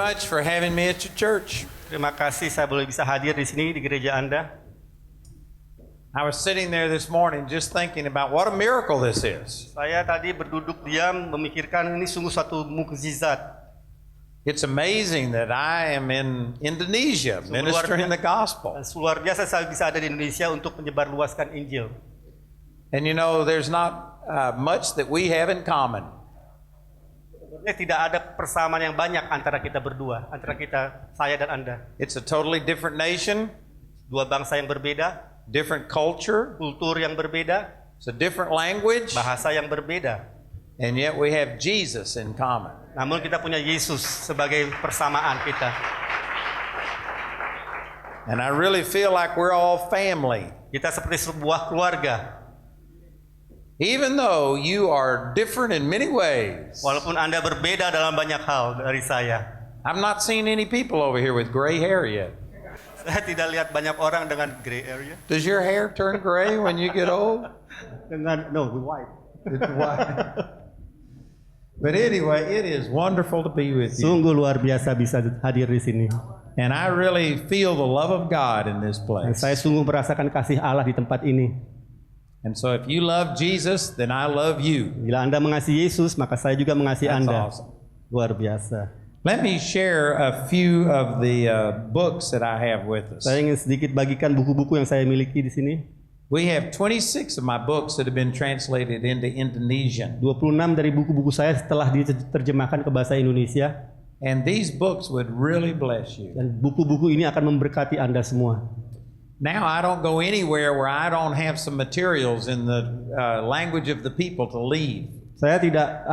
much for having me at your church. Terima kasih saya boleh bisa hadir di sini di gereja Anda. I was sitting there this morning just thinking about what a miracle this is. Saya tadi berduduk diam memikirkan ini sungguh satu mukjizat. It's amazing that I am in Indonesia ministering the gospel. Luar biasa saya bisa ada di Indonesia untuk menyebarluaskan Injil. And you know, there's not much that we have in common. Tidak ada persamaan yang banyak antara kita berdua, antara kita, saya dan Anda. It's a totally different nation, Dua bangsa yang berbeda, different culture, kultur yang berbeda, it's a different language, bahasa yang berbeda. and yet we have Jesus in common. Namun kita punya Yesus sebagai persamaan kita. And I really feel like we're all family. Kita seperti sebuah keluarga. Even though you are different in many ways. Walaupun Anda berbeda dalam banyak hal dari saya. I've not seen any people over here with gray hair yet. Saya tidak lihat banyak orang dengan gray area. Does your hair turn gray when you get old? No, white. It's white. But anyway, it is wonderful to be with you. Sungguh luar biasa bisa hadir di sini. And I really feel the love of God in this place. Saya sungguh merasakan kasih Allah di tempat ini. And so if you love Jesus, then I love you. Bila Anda mengasihi Yesus, maka saya juga mengasihi That's Anda. awesome. Luar biasa. Let me share a few of the books that I have with us. Saya ingin sedikit bagikan buku-buku yang saya miliki di sini. We have 26 of my books that have been translated into Indonesian. 26 dari buku-buku saya setelah diterjemahkan ke bahasa Indonesia. And these books would really bless you. Dan buku-buku ini akan memberkati Anda semua. Now I don't go anywhere where I don't have some materials in the language of the people to leave. Saya tidak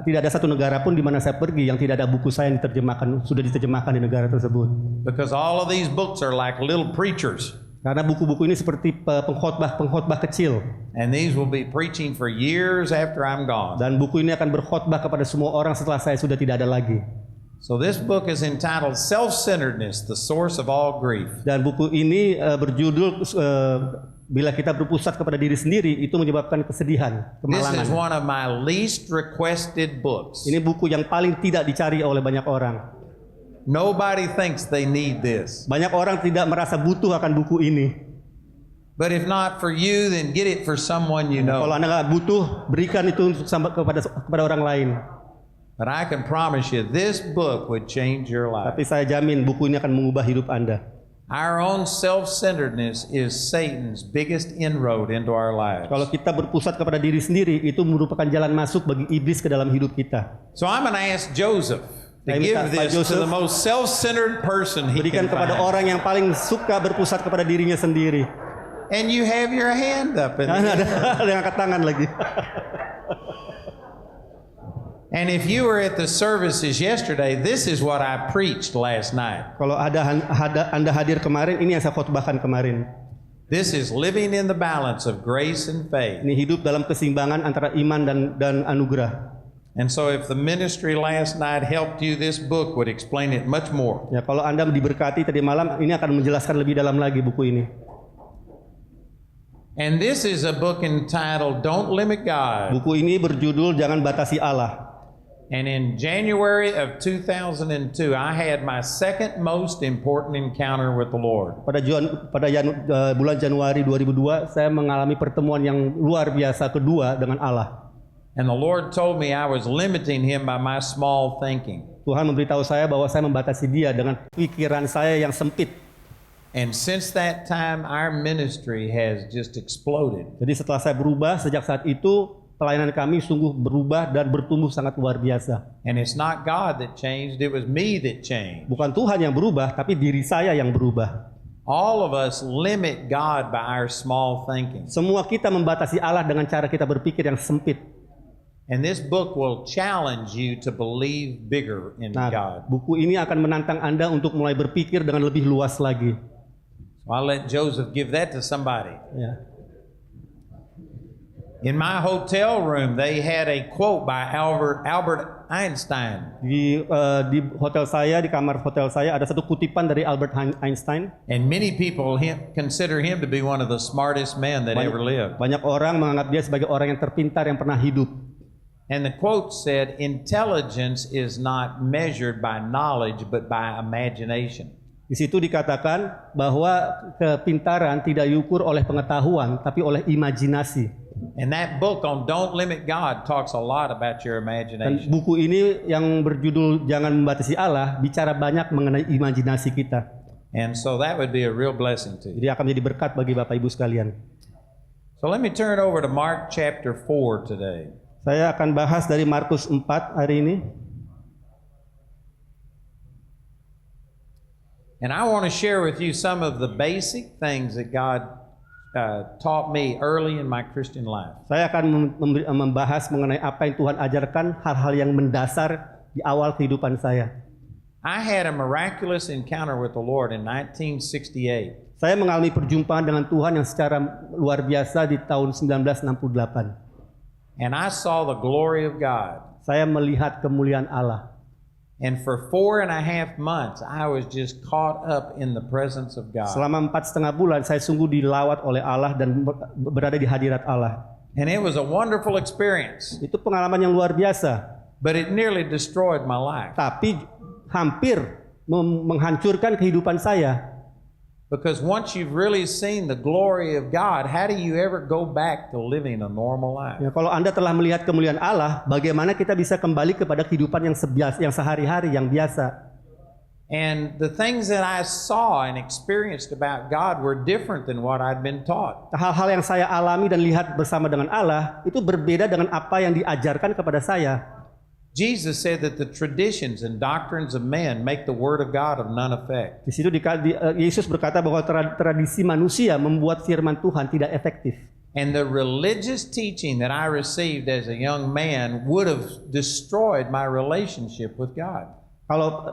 ada satu negara pun di mana saya pergi yang tidak ada buku saya yang sudah diterjemahkan di negara tersebut. Because all of these books are like little preachers. Karena buku-buku ini seperti pengkhotbah kecil. And these will be preaching for years after I'm gone. Dan buku ini akan berkhotbah kepada semua orang setelah saya sudah tidak ada lagi. So this book is entitled Self-Centeredness, the Source of All Grief. Dan buku ini berjudul bila kita berpusat kepada diri sendiri itu menyebabkan kesedihan, This is kemalangan. one of my least requested books. Ini buku yang paling tidak dicari oleh banyak orang. Nobody thinks they need this. Banyak orang tidak merasa butuh akan buku ini. But if not for you, then get it for someone you Kalau know. Anda nggak butuh, berikan itu untuk kepada orang lain. But I can promise you, this book would change your life. Tapi saya jamin buku ini akan mengubah hidup Anda. Our own self-centeredness is Satan's biggest inroad into our lives. Kalau kita berpusat kepada diri sendiri, itu merupakan jalan masuk bagi iblis ke dalam hidup kita. So I'm going to ask Joseph to Saya give minta Pak this to Joseph the most self-centered person he Berikan can kepada find. orang yang paling suka berpusat kepada dirinya sendiri. And you have your hand up in the Ada air. yang angkat tangan lagi. And if you were at the services yesterday, this is what I preached last night. Kalau Anda hadir kemarin, ini yang saya khotbahkan kemarin. This is living in the balance of grace and faith. Ini hidup dalam keseimbangan antara iman dan anugerah. And so if the ministry last night helped you, this book would explain it much more. Ya, kalau Anda diberkati tadi malam, ini akan menjelaskan lebih dalam lagi buku ini. And this is a book entitled Don't Limit God. Buku ini berjudul Jangan Batasi Allah. And in January of 2002, I had my second most important encounter with the Lord. Pada bulan Januari 2002, saya mengalami pertemuan yang luar biasa kedua dengan Allah. And the Lord told me I was limiting him by my small thinking. Tuhan memberitahu saya bahwa saya membatasi dia dengan pikiran saya yang sempit. And since that time, our ministry has just exploded. Jadi setelah saya berubah, sejak saat itu pelayanan kami sungguh berubah dan bertumbuh sangat luar biasa. And it's not God that changed, it was me that changed. Bukan Tuhan yang berubah, tapi diri saya yang berubah. All of us limit God by our small thinking. Semua kita membatasi Allah dengan cara kita berpikir yang sempit. And this book will challenge you to believe bigger in God. Buku ini akan menantang Anda untuk mulai berpikir dengan lebih luas lagi. So I'll let Joseph give that to somebody. Ya. In my hotel room, they had a quote by Albert Einstein. Di hotel saya, di kamar hotel saya ada satu kutipan dari Albert Einstein. And many people consider him to be one of the smartest men that ever lived. Banyak orang menganggap dia sebagai orang yang terpintar yang pernah hidup. And the quote said, "Intelligence is not measured by knowledge, but by imagination." Di situ dikatakan bahwa kepintaran tidak diukur oleh pengetahuan, tapi oleh imajinasi. And that book on Don't Limit God talks a lot about your Dan imagination. buku ini yang berjudul Jangan Membatasi Allah bicara banyak mengenai imajinasi kita. And so that would be a real blessing to you. Jadi akan menjadi berkat bagi Bapak Ibu sekalian. So let me turn over to Mark chapter 4 today. Saya akan bahas dari Markus 4 hari ini. And I want to share with you some of the basic things that God taught me early in my Christian life. Saya akan membahas mengenai apa yang Tuhan ajarkan, hal-hal yang mendasar di awal kehidupan saya. I had a miraculous encounter with the Lord in 1968. Saya mengalami perjumpaan dengan Tuhan yang secara luar biasa di tahun 1968. And I saw the glory of God. Saya melihat kemuliaan Allah. And for 4.5 months, I was just caught up in the presence of God. Selama 4,5 bulan saya sungguh dilawat oleh Allah dan berada di hadirat Allah. And it was a wonderful experience, Itu pengalaman yang luar biasa. but it nearly destroyed my life. Tapi hampir menghancurkan kehidupan saya. Because once you've really seen the glory of God, how do you ever go back to living a normal life? Ya, kalau Anda telah melihat kemuliaan Allah, bagaimana kita bisa kembali kepada kehidupan yang sehari-hari, yang biasa? And the things that I saw and experienced about God were different than what I'd been taught. Hal-hal yang saya alami dan lihat bersama dengan Allah, itu berbeda dengan apa yang diajarkan kepada saya. Jesus said that the traditions and doctrines of men make the word of God of none effect. Di situ Yesus berkata bahwa tradisi manusia membuat firman Tuhan tidak efektif. And the religious teaching that I received as a young man would have destroyed my relationship with God. Kalau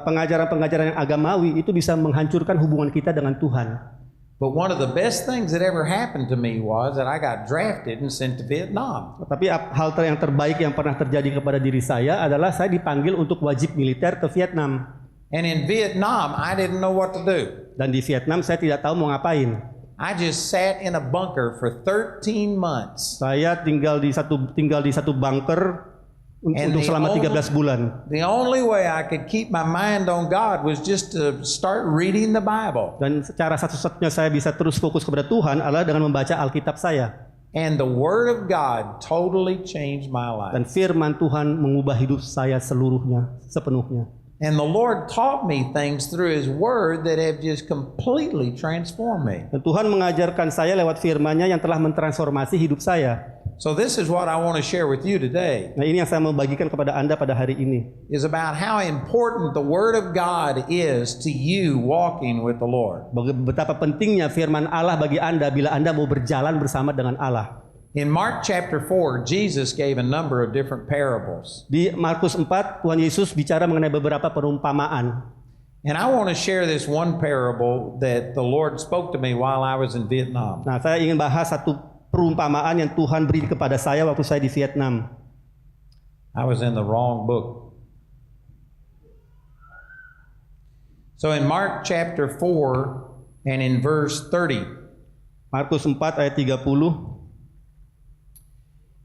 pengajaran-pengajaran yang agamawi itu bisa menghancurkan hubungan kita dengan Tuhan. But one of the best things that ever happened to me was that I got drafted and sent to Vietnam. Tapi hal yang terbaik yang pernah terjadi kepada diri saya adalah saya dipanggil untuk wajib militer ke Vietnam. And in Vietnam, I didn't know what to do. Dan di Vietnam saya tidak tahu mau ngapain. I just sat in a bunker for 13 months. Saya tinggal di satu bunker untuk selama 13 bulan. The only way I could keep my mind on God was just to start reading the Bible. Dan cara satu-satunya saya bisa terus fokus kepada Tuhan adalah dengan membaca Alkitab saya. And the Word of God totally changed my life. Dan firman Tuhan mengubah hidup saya sepenuhnya. And the Lord taught me things through His Word that have just completely transformed me. Dan Tuhan mengajarkan saya lewat firman-Nya yang telah mentransformasi hidup saya. So this is what I want to share with you today, Nah, ini yang saya mau bagikan kepada Anda pada hari ini. is about how important the Word of God is to you walking with the Lord. Betapa pentingnya firman Allah bagi Anda bila Anda mau berjalan bersama dengan Allah. In Mark chapter 4, Jesus gave a number of different parables. Di Markus 4, Tuhan Yesus bicara mengenai beberapa perumpamaan. And I want to share this one parable that the Lord spoke to me while I was in Vietnam. Nah, saya ingin bahas satu perumpamaan yang Tuhan beri kepada saya waktu saya di Vietnam. I was in the wrong book. So in Mark chapter 4 and in verse 30, Markus 4 ayat 30.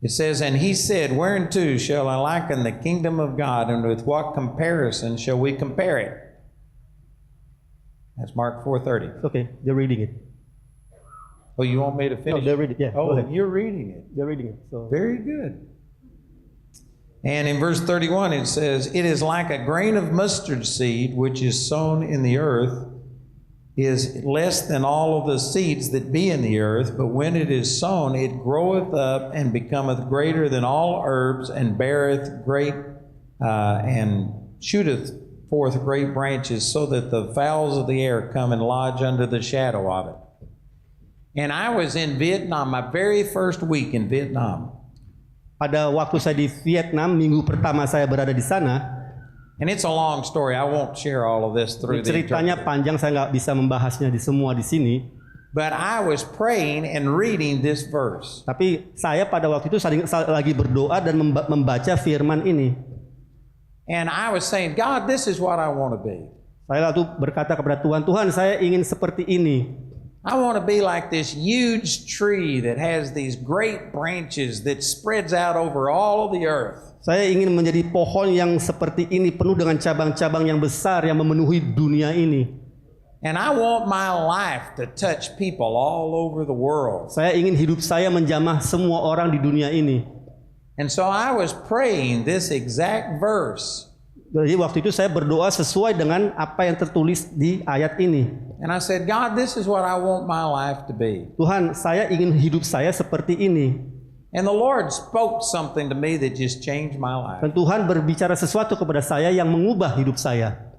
it says, "And he said, Whereunto shall I liken the kingdom of God, and with what comparison shall we compare it?" That's Mark 4:30. Okay, they're reading it. Oh, you want me to No, finish? they're reading. Yeah, go Oh, ahead. you're reading it. They're reading it. So Very good. And in verse 31 it says, "It is like a grain of mustard seed which is sown in the earth, is less than all of the seeds that be in the earth, but when it is sown, it groweth up and becometh greater than all herbs, and beareth great and shooteth forth great branches, so that the fowls of the air come and lodge under the shadow of it." And I was in Vietnam, my very first week in Vietnam. pada waktu saya di Vietnam, minggu pertama saya berada di sana, And it's a long story. I won't share all of this through the ceritanya interpreter. panjang, saya nggak bisa membahasnya di semua di sini. But I was praying and reading this verse. Tapi saya pada waktu itu lagi berdoa dan membaca firman ini. And I was saying, God, this is what I want to be. Saya lalu berkata kepada Tuhan, Tuhan, saya ingin seperti ini. I want to be like this huge tree that has these great branches that spreads out over all of the earth. Saya ingin menjadi pohon yang seperti ini, penuh dengan cabang-cabang yang besar yang memenuhi dunia ini. And I want my life to touch people all over the world. Saya ingin hidup saya menjamah semua orang di dunia ini. And so I was praying this exact verse. Jadi waktu itu saya berdoa sesuai dengan apa yang tertulis di ayat ini. And I said, God, this is what I want my life to be. Tuhan, saya ingin hidup saya seperti ini. And the Lord spoke something to me that just changed my life. Dan Tuhan berbicara sesuatu kepada saya yang mengubah hidup saya.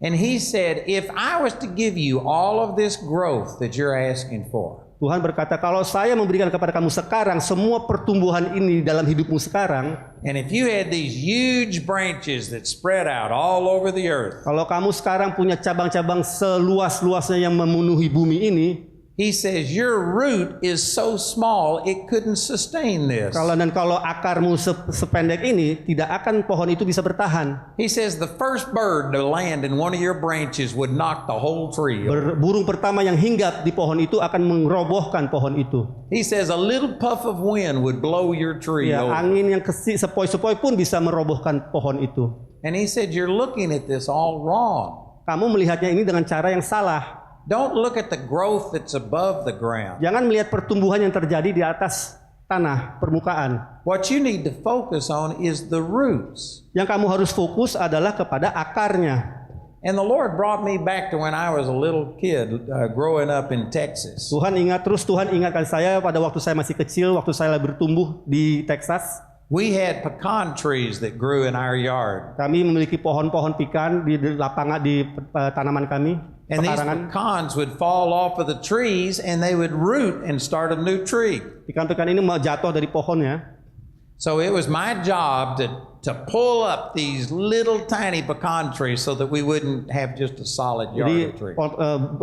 And He said, if I was to give you all of this growth that you're asking for, Tuhan berkata, kalau saya memberikan kepada kamu sekarang semua pertumbuhan ini dalam hidupmu sekarang, and if you had these huge branches that spread out all over the earth, kalau kamu sekarang punya cabang-cabang seluas-luasnya yang memenuhi bumi ini, He says your root is so small it couldn't sustain this. kalau akarmu sependek ini, tidak akan pohon itu bisa bertahan. He says the first bird to land in one of your branches would knock the whole tree over. Burung pertama yang hinggap di pohon itu akan merobohkan pohon itu. He says a little puff of wind would blow your tree Ya, over. angin yang sepoi-sepoi pun bisa merobohkan pohon itu. And he said, you're looking at this all wrong. Kamu melihatnya ini dengan cara yang salah. Don't look at the growth that's above the ground. Jangan melihat pertumbuhan yang terjadi di atas tanah, permukaan. What you need to focus on is the roots. Yang kamu harus fokus adalah kepada akarnya. And the Lord brought me back to when I was a little kid growing up in Texas. Tuhan ingatkan saya pada waktu saya masih kecil, waktu saya bertumbuh di Texas. We had pecan trees that grew in our yard. Kami memiliki pohon-pohon pekan di lapangan di tanaman kami. And these Pekarangan. pecans would fall off of the trees and they would root and start a new tree. Pekan-pekan ini jatuh dari pohonnya. So it was my job to pull up these little tiny pecan trees so that we wouldn't have just a solid yard Jadi of trees.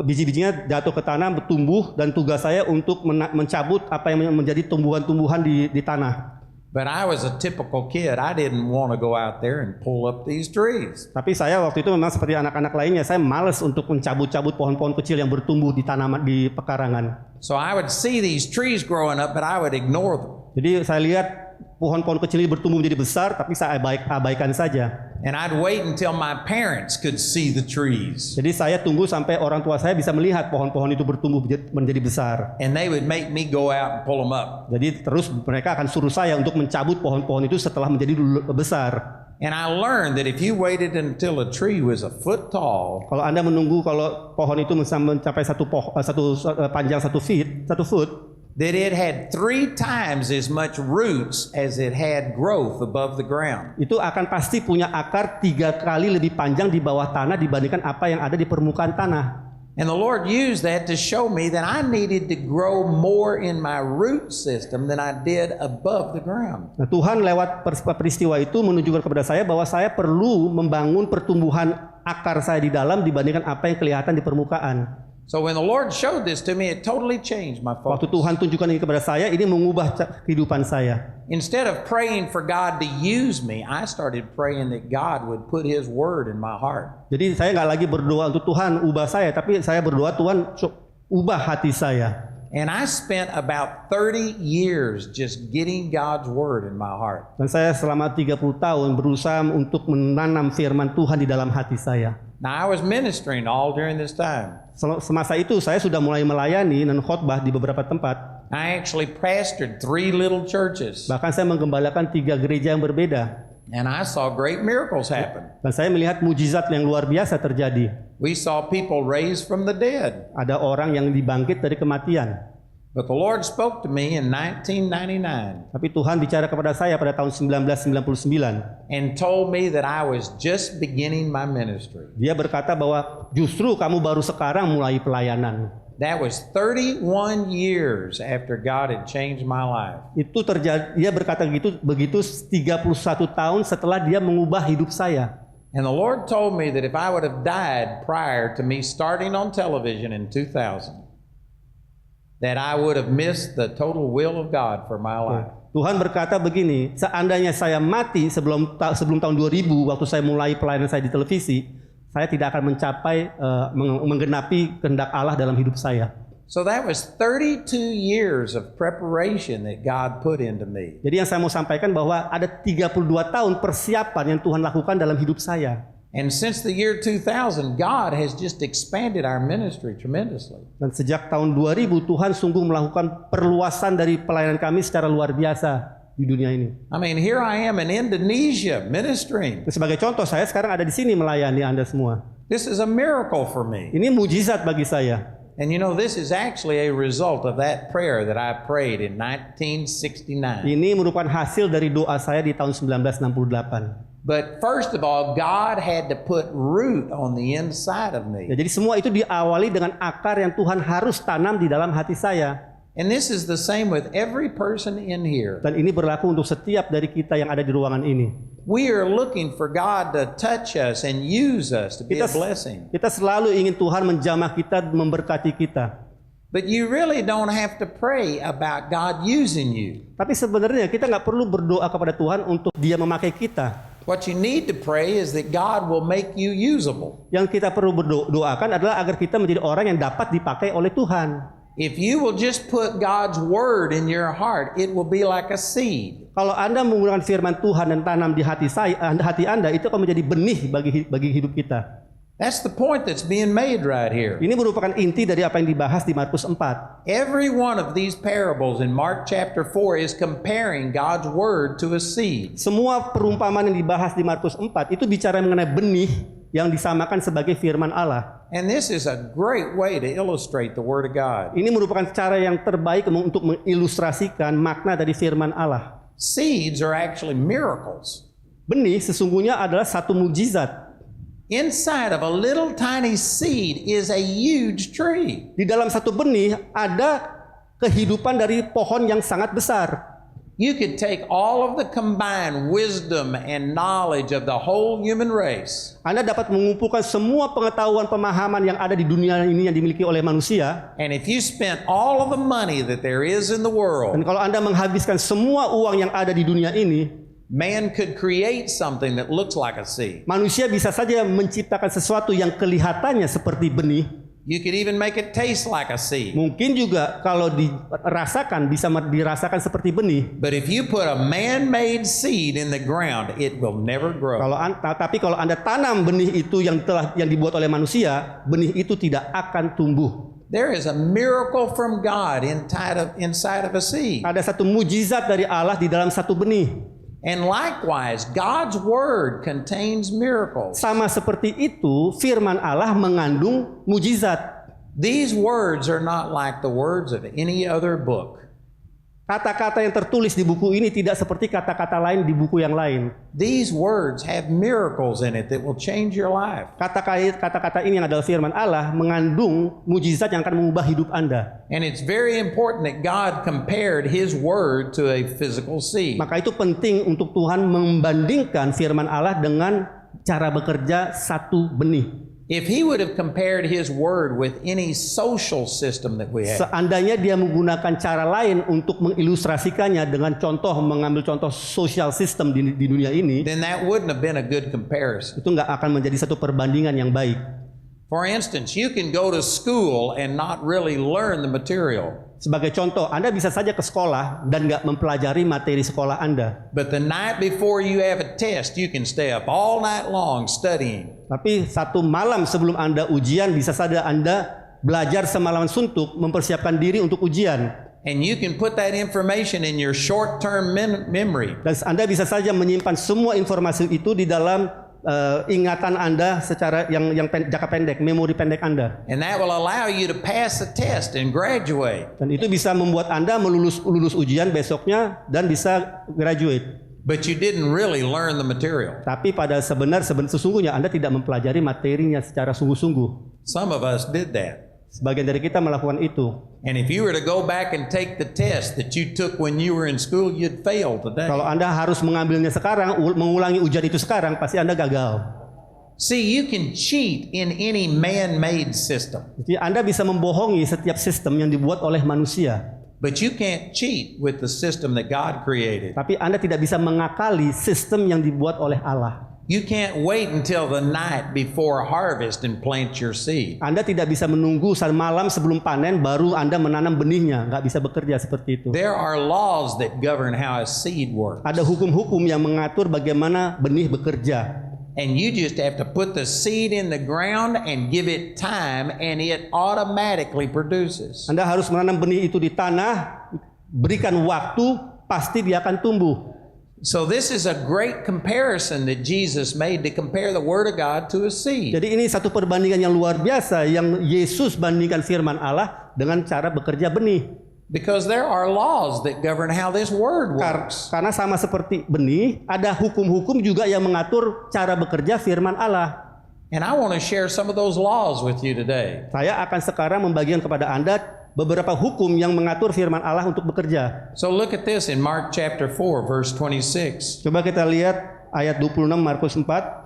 biji-bijinya jatuh ke tanah, bertumbuh, dan tugas saya untuk mencabut apa yang menjadi tumbuhan-tumbuhan di tanah. But I was a typical kid. I didn't want to go out there and pull up these trees. Tapi saya waktu itu memang seperti anak-anak lainnya, saya malas untuk mencabut-cabut pohon-pohon kecil yang bertumbuh di tanaman di pekarangan. So I would see these trees growing up, but I would ignore them. Jadi saya lihat pohon-pohon kecil ini bertumbuh menjadi besar, tapi saya abaikan saja. And I'd wait until my parents could see the trees. Jadi saya tunggu sampai orang tua saya bisa melihat pohon-pohon itu bertumbuh menjadi besar. And they would make me go out and pull them up. Jadi terus mereka akan suruh saya untuk mencabut pohon-pohon itu setelah menjadi besar. And I learned that if you waited until a tree was a foot tall, Kalau Anda menunggu kalau pohon itu mencapai panjang 1 foot, that it had 3 times as much roots as it had growth above the ground. itu akan pasti punya akar 3 kali lebih panjang di bawah tanah dibandingkan apa yang ada di permukaan tanah. And the Lord used that to show me that I needed to grow more in my root system than I did above the ground. Nah, Tuhan lewat peristiwa itu menunjukkan kepada saya bahwa saya perlu membangun pertumbuhan akar saya di dalam dibandingkan apa yang kelihatan di permukaan. So when the Lord showed this to me, it totally changed my Waktu focus. Tuhan tunjukkan ini kepada saya, ini mengubah kehidupan saya. Instead of praying for God to use me, I started praying that God would put His word in my heart. Jadi saya nggak lagi berdoa untuk Tuhan ubah saya, tapi saya berdoa Tuhan ubah hati saya. And I spent about 30 years just getting God's word in my heart. Dan saya selama 30 tahun berusaha untuk menanam firman Tuhan di dalam hati saya. Now I was ministering all during this time. Semasa itu saya sudah mulai melayani dan khotbah di beberapa tempat. I actually pastored 3 little churches. Bahkan saya menggembalakan 3 gereja yang berbeda. And I saw great miracles happen. Dan saya melihat mujizat yang luar biasa terjadi. We saw people raised from the dead. Ada orang yang dibangkit dari kematian. But the Lord spoke to me in 1999 Tapi Tuhan bicara kepada saya pada tahun 1999. and told me that I was just beginning my ministry. Dia berkata bahwa justru kamu baru sekarang mulai pelayanan. That was 31 years after God had changed my life. Itu terjadi, dia berkata begitu 31 tahun setelah dia mengubah hidup saya. And the Lord told me that if I would have died prior to me starting on television in 2000, that I would have missed the total will of God for my life. Tuhan berkata begini, seandainya saya mati sebelum tahun 2000 waktu saya mulai pelayanan saya di televisi, saya tidak akan mencapai menggenapi kehendak Allah dalam hidup saya. So that was 32 years of preparation that God put into me. Jadi yang saya mau sampaikan bahwa ada 32 tahun persiapan yang Tuhan lakukan dalam hidup saya. And since the year 2000, God has just expanded our ministry tremendously. Dan sejak tahun 2000 Tuhan sungguh melakukan perluasan dari pelayanan kami secara luar biasa di dunia ini. I mean, here I am in Indonesia ministering. Sebagai contoh, saya sekarang ada di sini melayani Anda semua. This is a miracle for me. Ini mujizat bagi saya. And you know, this is actually a result of that prayer that I prayed in 1969. Ini merupakan hasil dari doa saya di tahun 1968. But first of all, God had to put root on the inside of me. Ya, jadi semua itu diawali dengan akar yang Tuhan harus tanam di dalam hati saya. And this is the same with every person in here. Dan ini berlaku untuk setiap dari kita yang ada di ruangan ini. We are looking for God to touch us and use us to be a blessing. Kita selalu ingin Tuhan menjamah kita, memberkati kita. But you really don't have to pray about God using you. Tapi sebenarnya kita nggak perlu berdoa kepada Tuhan untuk Dia memakai kita. What you need to pray is that God will make you usable. Yang kita perlu berdoakan adalah agar kita menjadi orang yang dapat dipakai oleh Tuhan. If you will just put God's word in your heart, it will be like a seed. Kalau Anda menggunakan firman Tuhan dan tanam di hati Anda, itu akan menjadi benih bagi hidup kita. That's the point that's being made right here. Ini merupakan inti dari apa yang dibahas di Markus 4. Every one of these parables in Mark chapter 4 is comparing God's word to a seed. Semua perumpamaan yang dibahas di Markus 4 itu bicara mengenai benih yang disamakan sebagai firman Allah. And this is a great way to illustrate the word of God. Ini merupakan cara yang terbaik untuk mengilustrasikan makna dari firman Allah. Seeds are actually miracles. Benih sesungguhnya adalah satu mujizat. Inside of a little tiny seed is a huge tree. Di dalam satu benih ada kehidupan dari pohon yang sangat besar. You could take all of the combined wisdom and knowledge of the whole human race. Anda dapat mengumpulkan semua pengetahuan pemahaman yang ada di dunia ini yang dimiliki oleh manusia. And if you spent all of the money that there is in the Dan world, kalau Anda menghabiskan semua uang yang ada di dunia ini, man could create something that looks like a seed. manusia bisa saja menciptakan sesuatu yang kelihatannya seperti benih. You could even make it taste like a seed. Mungkin juga kalau dirasakan bisa dirasakan seperti benih. But if you put a man-made seed in the ground, it will never grow. Tapi kalau Anda tanam benih itu yang dibuat oleh manusia, benih itu tidak akan tumbuh. There is a miracle from God inside of a seed. Ada satu mujizat dari Allah di dalam satu benih. And likewise, God's word contains miracles. Sama seperti itu, firman Allah mengandung mujizat. These words are not like the words of any other book. Kata-kata yang tertulis di buku ini tidak seperti kata-kata lain di buku yang lain. These words have miracles in it that will change your life. Kata-kata ini yang adalah firman Allah mengandung mujizat yang akan mengubah hidup Anda. And it's very important that God compared His word to a physical seed. Maka itu penting untuk Tuhan membandingkan firman Allah dengan cara bekerja satu benih. If He would have compared His word with any social system that we have, Seandainya dia menggunakan cara lain untuk mengilustrasikannya dengan mengambil contoh social system di dunia ini, then that wouldn't have been a good comparison. itu nggak akan menjadi satu perbandingan yang baik. For instance, you can go to school and not really learn the material. Sebagai contoh, Anda bisa saja ke sekolah dan nggak mempelajari materi sekolah Anda. But the night before you have a test, you can stay up all night long studying. Tapi satu malam sebelum Anda ujian, bisa saja Anda belajar semalaman suntuk mempersiapkan diri untuk ujian. And you can put that information in your short-term memory. Dan Anda bisa saja menyimpan semua informasi itu di dalam ingatan Anda secara yang jangka pendek, memori pendek Anda. And that will allow you to pass the test and graduate. Dan itu bisa membuat Anda lulus ujian besoknya dan bisa graduate. But you didn't really learn the material. Tapi pada sesungguhnya Anda tidak mempelajari materinya secara sungguh-sungguh. Some of us did that. Sebagian dari kita melakukan itu. And if you were to go back and take the test that you took when you were in school, you'd fail today. Kalau Anda harus mengambilnya sekarang, mengulangi ujian itu sekarang, pasti Anda gagal. See, you can cheat in any man-made system. Jadi Anda bisa membohongi setiap sistem yang dibuat oleh manusia. But you can't cheat with the system that God created. Tapi Anda tidak bisa mengakali sistem yang dibuat oleh Allah. You can't wait until the night before harvest and plant your seed. Anda tidak bisa menunggu sampai malam sebelum panen baru Anda menanam benihnya. Nggak bisa bekerja seperti itu. There are laws that govern how a seed works. Ada hukum-hukum yang mengatur bagaimana benih bekerja. And you just have to put the seed in the ground and give it time, and it automatically produces. Anda harus menanam benih itu di tanah, berikan waktu, pasti dia akan tumbuh. So this is a great comparison that Jesus made to compare the Word of God to a seed. Jadi ini satu perbandingan yang luar biasa yang Yesus bandingkan firman Allah dengan cara bekerja benih. Because there are laws that govern how this Word works. Karena sama seperti benih, ada hukum-hukum juga yang mengatur cara bekerja firman Allah. And I want to share some of those laws with you today. Saya akan sekarang membagikan kepada Anda beberapa hukum yang mengatur firman Allah untuk bekerja. So look at this in Mark chapter 4 verse 26. Coba kita lihat ayat 26 Markus 4.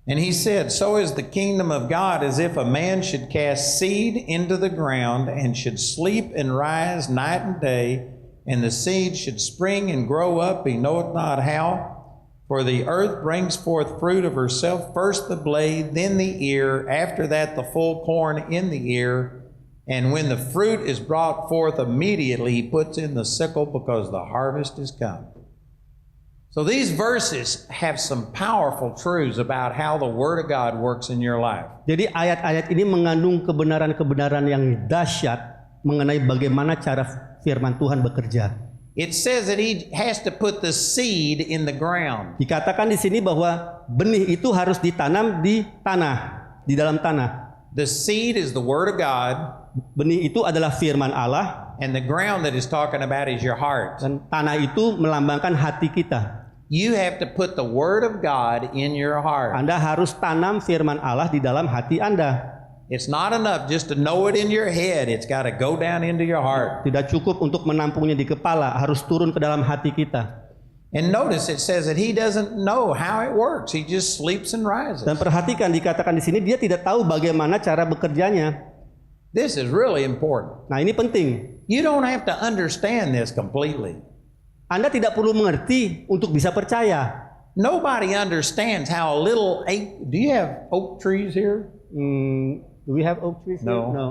And he said, so is the kingdom of God as if a man should cast seed into the ground and should sleep and rise night and day, and the seed should spring and grow up, he knoweth not how. For the earth brings forth fruit of herself, first the blade, then the ear, after that the full corn in the ear. And when the fruit is brought forth, immediately he puts in the sickle, because the harvest is come. So these verses have some powerful truths about how the Word of God works in your life. Jadi ayat-ayat ini mengandung kebenaran-kebenaran yang dahsyat mengenai bagaimana cara firman Tuhan bekerja. It says that he has to put the seed in the ground. Dikatakan di sini bahwa benih itu harus ditanam di tanah, di dalam tanah. The seed is the Word of God. Benih itu adalah firman Allah. And the ground that is talking about is your heart. Dan tanah itu melambangkan hati kita. You have to put the Word of God in your heart. Anda harus tanam firman Allah di dalam hati Anda. It's not enough just to know it in your head. It's got to go down into your heart. Tidak cukup untuk menampungnya di kepala, harus turun ke dalam hati kita. And notice it says that he doesn't know how it works. He just sleeps and rises. Dan perhatikan dikatakan di sini dia tidak tahu bagaimana cara bekerjanya. This is really important. Nah, ini penting. You don't have to understand this completely. Anda tidak perlu mengerti untuk bisa percaya. Nobody understands how a little do you have oak trees here? Do we have oak trees? No. No.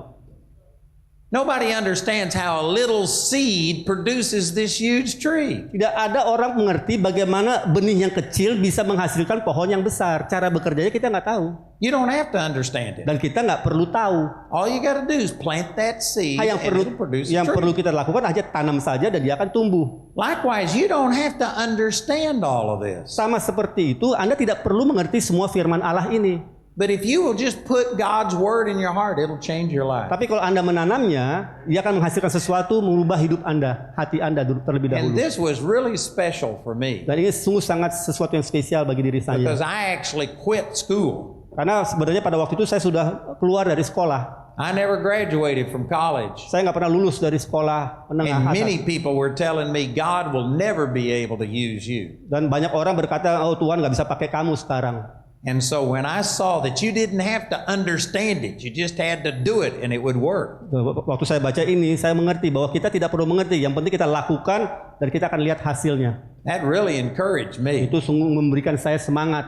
Nobody understands how a little seed produces this huge tree. Tidak ada orang mengerti bagaimana benih yang kecil bisa menghasilkan pohon yang besar. Cara bekerjanya kita nggak tahu. You don't have to understand it. Dan kita nggak perlu tahu. All you got to do is plant that seed Yang and it'll produce a yang tree. perlu kita lakukan aja tanam saja dan dia akan tumbuh. Likewise, you don't have to understand all of this. Sama seperti itu, Anda tidak perlu mengerti semua firman Allah ini. But if you will just put God's word in your heart, it'll change your life. Tapi kalau Anda menanamnya, dia akan menghasilkan sesuatu, mengubah hidup Anda, hati Anda terlebih And dahulu. this was really special for me Dan ini sungguh sangat sesuatu yang spesial bagi diri saya. because I actually quit school. Karena sebenarnya pada waktu itu saya sudah keluar dari sekolah. I never graduated from college. Saya nggak pernah lulus dari sekolah And menengah many atas. people were telling me God will never be able to use you. Dan banyak orang berkata, oh Tuhan nggak bisa pakai kamu sekarang. And so when I saw that you didn't have to understand it, you just had to do it and it would work. Waktu saya baca ini, saya mengerti bahwa kita tidak perlu mengerti. Yang penting kita lakukan dan kita akan lihat hasilnya. That really encouraged me. Itu sungguh memberikan saya semangat.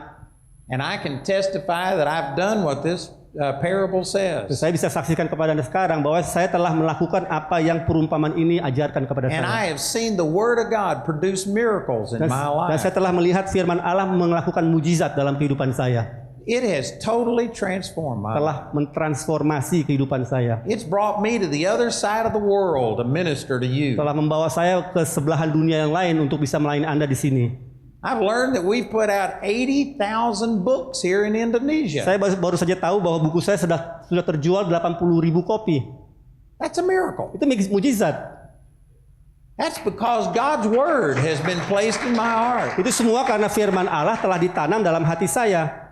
And I can testify that I've done what this parable says. Saya bisa saksikan kepada Anda sekarang bahwa saya telah melakukan apa yang perumpamaan ini ajarkan kepada And I saya. have seen the Word of God produce miracles in my Dan life. saya telah melihat firman Allah melakukan mujizat dalam kehidupan saya. It has totally transformed my life. Telah mentransformasi kehidupan saya. It's brought me to the other side of the world to minister to you. Telah membawa saya ke sebelahan dunia yang lain untuk bisa melayani Anda di sini. I've learned that we've put out 80,000 books here in Indonesia. Saya baru saja tahu bahwa buku saya sudah terjual 80.000 kopi. That's a miracle. Itu mujizat. That's because God's Word has been placed in my heart. Itu semua karena firman Allah telah ditanam dalam hati saya.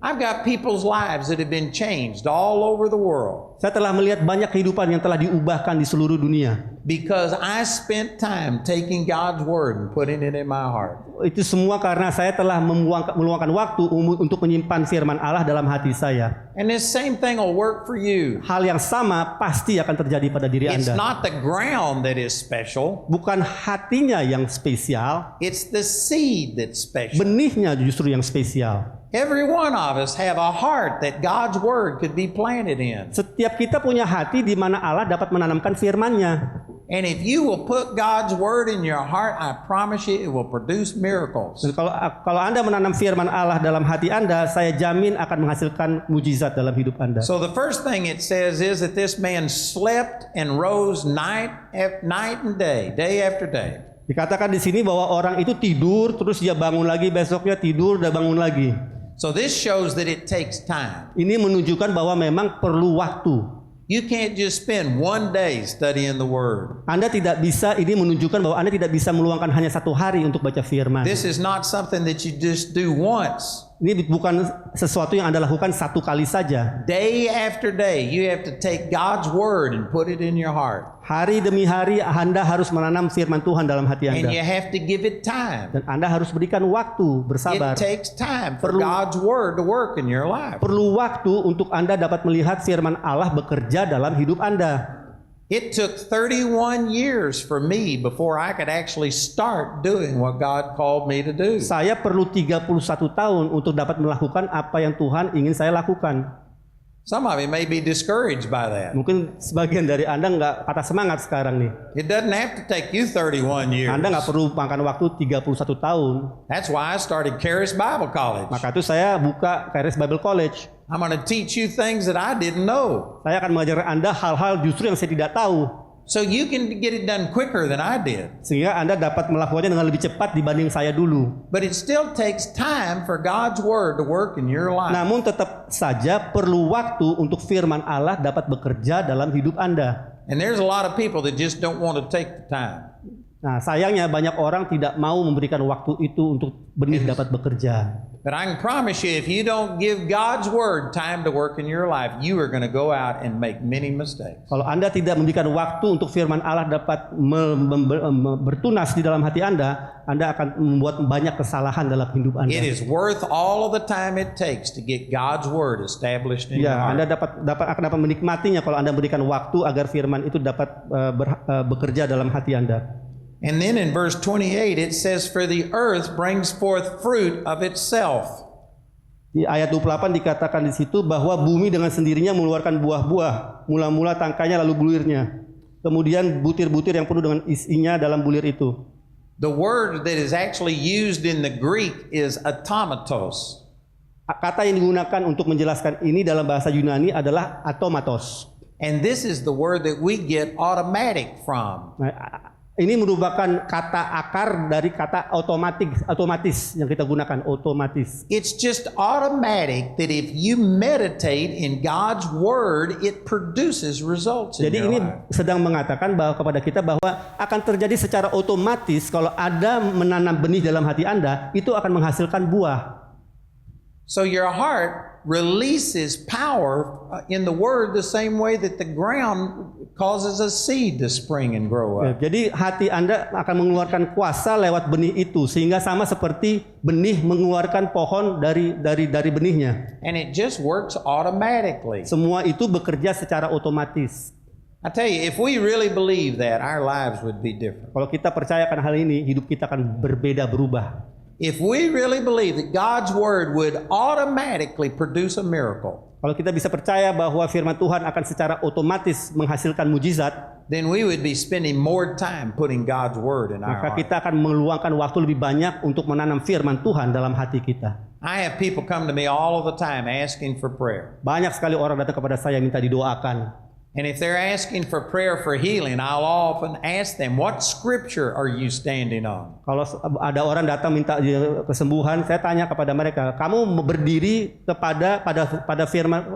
I've got people's lives that have been changed all over the world Saya telah melihat banyak kehidupan yang telah diubahkan di seluruh dunia. because I spent time taking God's word and putting it in my heart. Itu semua karena saya telah meluangkan waktu untuk menyimpan firman Allah dalam hati saya. And this same thing will work for you. Hal yang sama pasti akan terjadi pada diri It's Anda. not the ground that is special, Bukan hatinya yang spesial, it's the seed that's special. benihnya justru yang spesial. Every one of us have a heart that God's word could be planted in. Setiap kita punya hati di mana Allah dapat menanamkan firman-Nya. And if you will put God's word in your heart, I promise you it will produce miracles. Dan kalau Anda menanam firman Allah dalam hati Anda, saya jamin akan menghasilkan mujizat dalam hidup Anda. So the first thing it says is that this man slept and rose night and day after day. Dikatakan di sini bahwa orang itu tidur, terus dia bangun lagi, besoknya tidur dan bangun lagi. So this shows that it takes time. Ini menunjukkan bahwa memang perlu waktu. You can't just spend one day studying the word. Anda tidak bisa, ini menunjukkan bahwa Anda tidak bisa meluangkan hanya satu hari untuk baca firman. This is not something that you just do once. Ini bukan sesuatu yang Anda lakukan satu kali saja. Day after day, you have to take God's word and put it in your heart. Hari demi hari Anda harus menanam firman Tuhan dalam hati And you Anda. have to give it time. Dan Anda harus berikan waktu, bersabar. It takes time for Perlu- God's word to work in your life. Perlu waktu untuk Anda dapat melihat firman Allah bekerja dalam hidup Anda. It took 31 years for me before I could actually start doing what God called me to do. Saya perlu 31 tahun untuk dapat melakukan apa yang Tuhan ingin saya lakukan. Some of you may be discouraged by that. Mungkin sebagian dari Anda nggak patah semangat sekarang nih. It doesn't have to take you 31 years. Anda nggak perlu makan waktu 31 tahun. That's why I started Charis Bible College. Maka itu saya buka Charis Bible College. I'm going to teach you things that I didn't know, Saya akan mengajar Anda hal-hal justru yang saya tidak tahu. so you can get it done quicker than I did. Sehingga Anda dapat melakukannya dengan lebih cepat dibanding saya dulu. But it still takes time for God's word to work in your life. Namun tetap saja perlu waktu untuk firman Allah dapat bekerja dalam hidup Anda. And there's a lot of people that just don't want to take the time. Nah, sayangnya banyak orang tidak mau memberikan waktu itu untuk benih dapat bekerja. But I can promise you, if you don't give God's word time to work in your life, you are going to go out and make many mistakes. Kalau Anda tidak memberikan waktu untuk firman Allah dapat bertunas di dalam hati Anda akan membuat banyak kesalahan dalam hidup Anda. It is worth all of the time it takes to get God's word established in your Ya, Anda heart. akan dapat menikmatinya kalau Anda berikan waktu agar firman itu dapat bekerja dalam hati Anda. And then in verse 28, it says, "For the earth brings forth fruit of itself." Di ayat 28 dikatakan di situ bahwa bumi dengan sendirinya mengeluarkan buah-buah, mula-mula tangkainya lalu bulirnya. Kemudian butir-butir yang penuh dengan isinya dalam bulir itu. The word that is actually used in the Greek is automatos. Kata yang digunakan untuk menjelaskan ini dalam bahasa Yunani adalah automatos. And this is the word that we get automatic from. Nah, ini merupakan kata akar dari kata otomatis yang kita gunakan, otomatis. It's just automatic that if you meditate in God's word, it produces results in Jadi your ini life. sedang mengatakan bahwa kepada kita bahwa akan terjadi secara otomatis kalau Anda menanam benih dalam hati Anda, itu akan menghasilkan buah. So your heart releases power in the word the same way that the ground causes a seed to spring and grow up. Jadi hati Anda akan mengeluarkan kuasa lewat benih itu sehingga sama seperti benih mengeluarkan pohon dari benihnya. And it just works automatically. Semua itu bekerja secara otomatis. I tell you, if we really believe that, our lives would be different. Kalau kita percayakan hal ini, hidup kita akan berbeda, berubah. If we really believe that God's word would automatically produce a miracle, Kalau kita bisa percaya bahwa firman Tuhan akan secara otomatis menghasilkan mujizat, then we would be spending more time putting God's word in our maka heart. kita akan meluangkan waktu lebih banyak untuk menanam firman Tuhan dalam hati kita. I have people come to me all of the time asking for prayer. Banyak sekali orang datang kepada saya minta didoakan. And if they're asking for prayer for healing, I'll often ask them, what scripture are you standing on? Kalau ada orang datang minta kesembuhan, saya tanya kepada mereka, kamu berdiri pada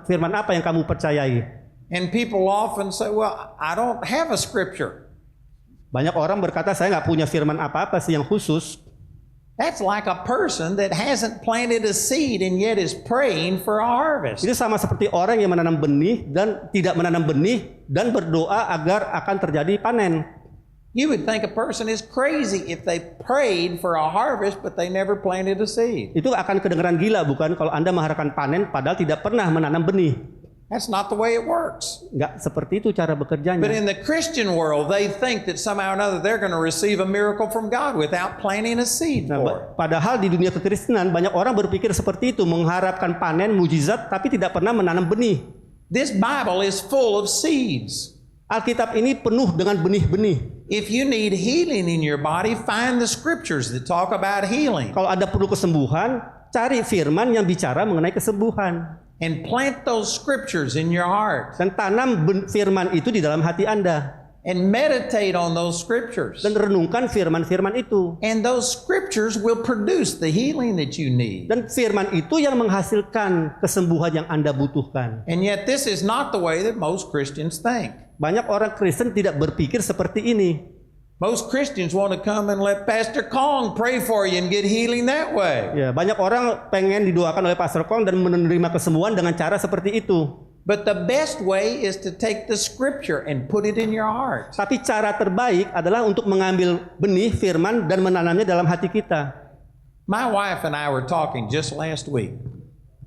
firman apa yang kamu percayai? And people often say, well, I don't have a scripture. Banyak orang berkata, saya nggak punya firman apa-apa sih yang khusus. That's like a person that hasn't planted a seed and yet is praying for a harvest. Itu sama seperti orang yang menanam benih dan tidak menanam benih dan berdoa agar akan terjadi panen. You would think a person is crazy if they prayed for a harvest but they never planted a seed. Itu akan kedengaran gila bukan kalau Anda mengharapkan panen padahal tidak pernah menanam benih. That's not the way it works. Enggak seperti itu cara But bekerjanya. in the Christian world, they think that somehow or another they're going to receive a miracle from God without planting a seed Nah, for it. padahal di dunia kekristenan banyak orang berpikir seperti itu, mengharapkan panen mujizat tapi tidak pernah menanam benih. This Bible is full of seeds. Alkitab ini penuh dengan benih-benih. If you need healing in your body, find the scriptures that talk about healing Kalau Anda perlu kesembuhan, cari firman yang bicara mengenai kesembuhan. and plant those scriptures in your heart Dan tanam firman itu di dalam hati Anda. and meditate on those scriptures. Dan renungkan firman-firman itu. And those scriptures will produce the healing that you need. Dan firman itu yang menghasilkan kesembuhan yang Anda butuhkan. And yet this is not the way that most Christians think. Banyak orang Kristen tidak berpikir seperti ini. Most Christians want to come and let Pastor Kong pray for you and get healing that way. Ya, banyak orang pengen didoakan oleh Pastor Kong dan menerima kesembuhan dengan cara seperti itu. But the best way is to take the scripture and put it in your heart. Tapi cara terbaik adalah untuk mengambil benih firman dan menanamnya dalam hati kita. My wife and I were talking just last week.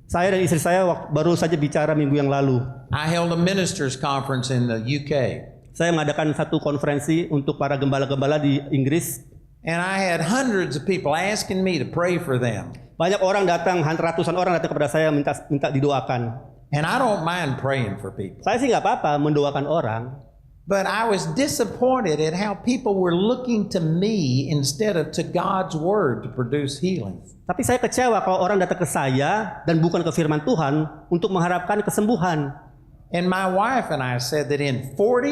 Saya dan istri saya baru saja bicara minggu yang lalu. I held a ministers conference in the UK. Saya mengadakan satu konferensi untuk para gembala-gembala di Inggris. And I had hundreds of people asking me to pray for them. Banyak orang datang, ratusan orang datang kepada saya minta didoakan. And I don't mind praying for people. Saya sih nggak apa-apa mendoakan orang. But I was disappointed at how people were looking to me instead of to God's word to produce healing. Tapi saya kecewa kalau orang datang ke saya dan bukan ke firman Tuhan untuk mengharapkan kesembuhan. And my wife and I said that in 4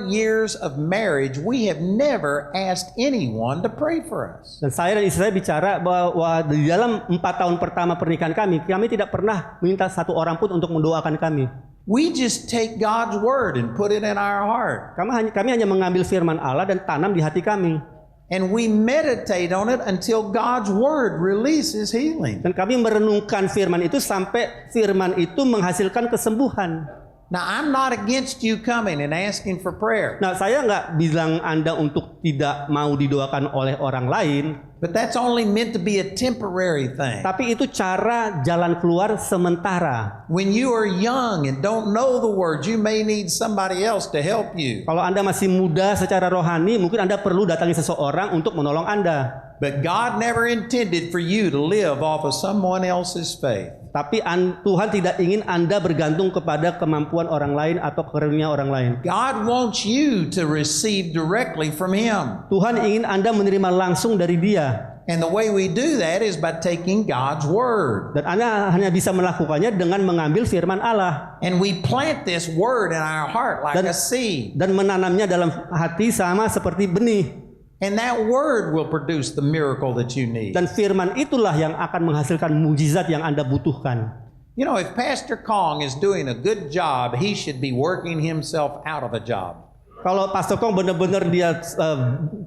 years of marriage, we have never asked anyone to pray for us. Dan saya dan istri saya bicara bahwa di dalam 4 tahun pertama pernikahan kami tidak pernah minta satu orang pun untuk mendoakan kami. We just take God's word and put it in our heart. Kami hanya mengambil firman Allah dan tanam di hati kami. And we meditate on it until God's word releases healing. Dan kami merenungkan firman itu sampai firman itu menghasilkan kesembuhan. Now, I'm not against you coming and asking for prayer, Nah, saya nggak bilang Anda untuk tidak mau didoakan oleh orang lain, but that's only meant to be a temporary thing. tapi itu cara jalan keluar sementara. When you are young and don't know the words, you may need somebody else to help you. Kalau Anda masih muda secara rohani, mungkin Anda perlu datangi seseorang untuk menolong Anda. But God never intended for you to live off of someone else's faith. Tapi Tuhan tidak ingin Anda bergantung kepada kemampuan orang lain atau karunia orang lain. God wants you to receive directly from Him. Tuhan ingin Anda menerima langsung dari Dia. And the way we do that is by taking God's word. Dan Anda hanya bisa melakukannya dengan mengambil firman Allah. And we plant this word in our heart like a seed. Dan menanamnya dalam hati sama seperti benih. And that word will produce the miracle that you need. Dan firman itulah yang akan menghasilkan mujizat yang Anda butuhkan. You know, if Pastor Kong is doing a good job, he should be working himself out of a job. Kalau Pastor Kong benar-benar dia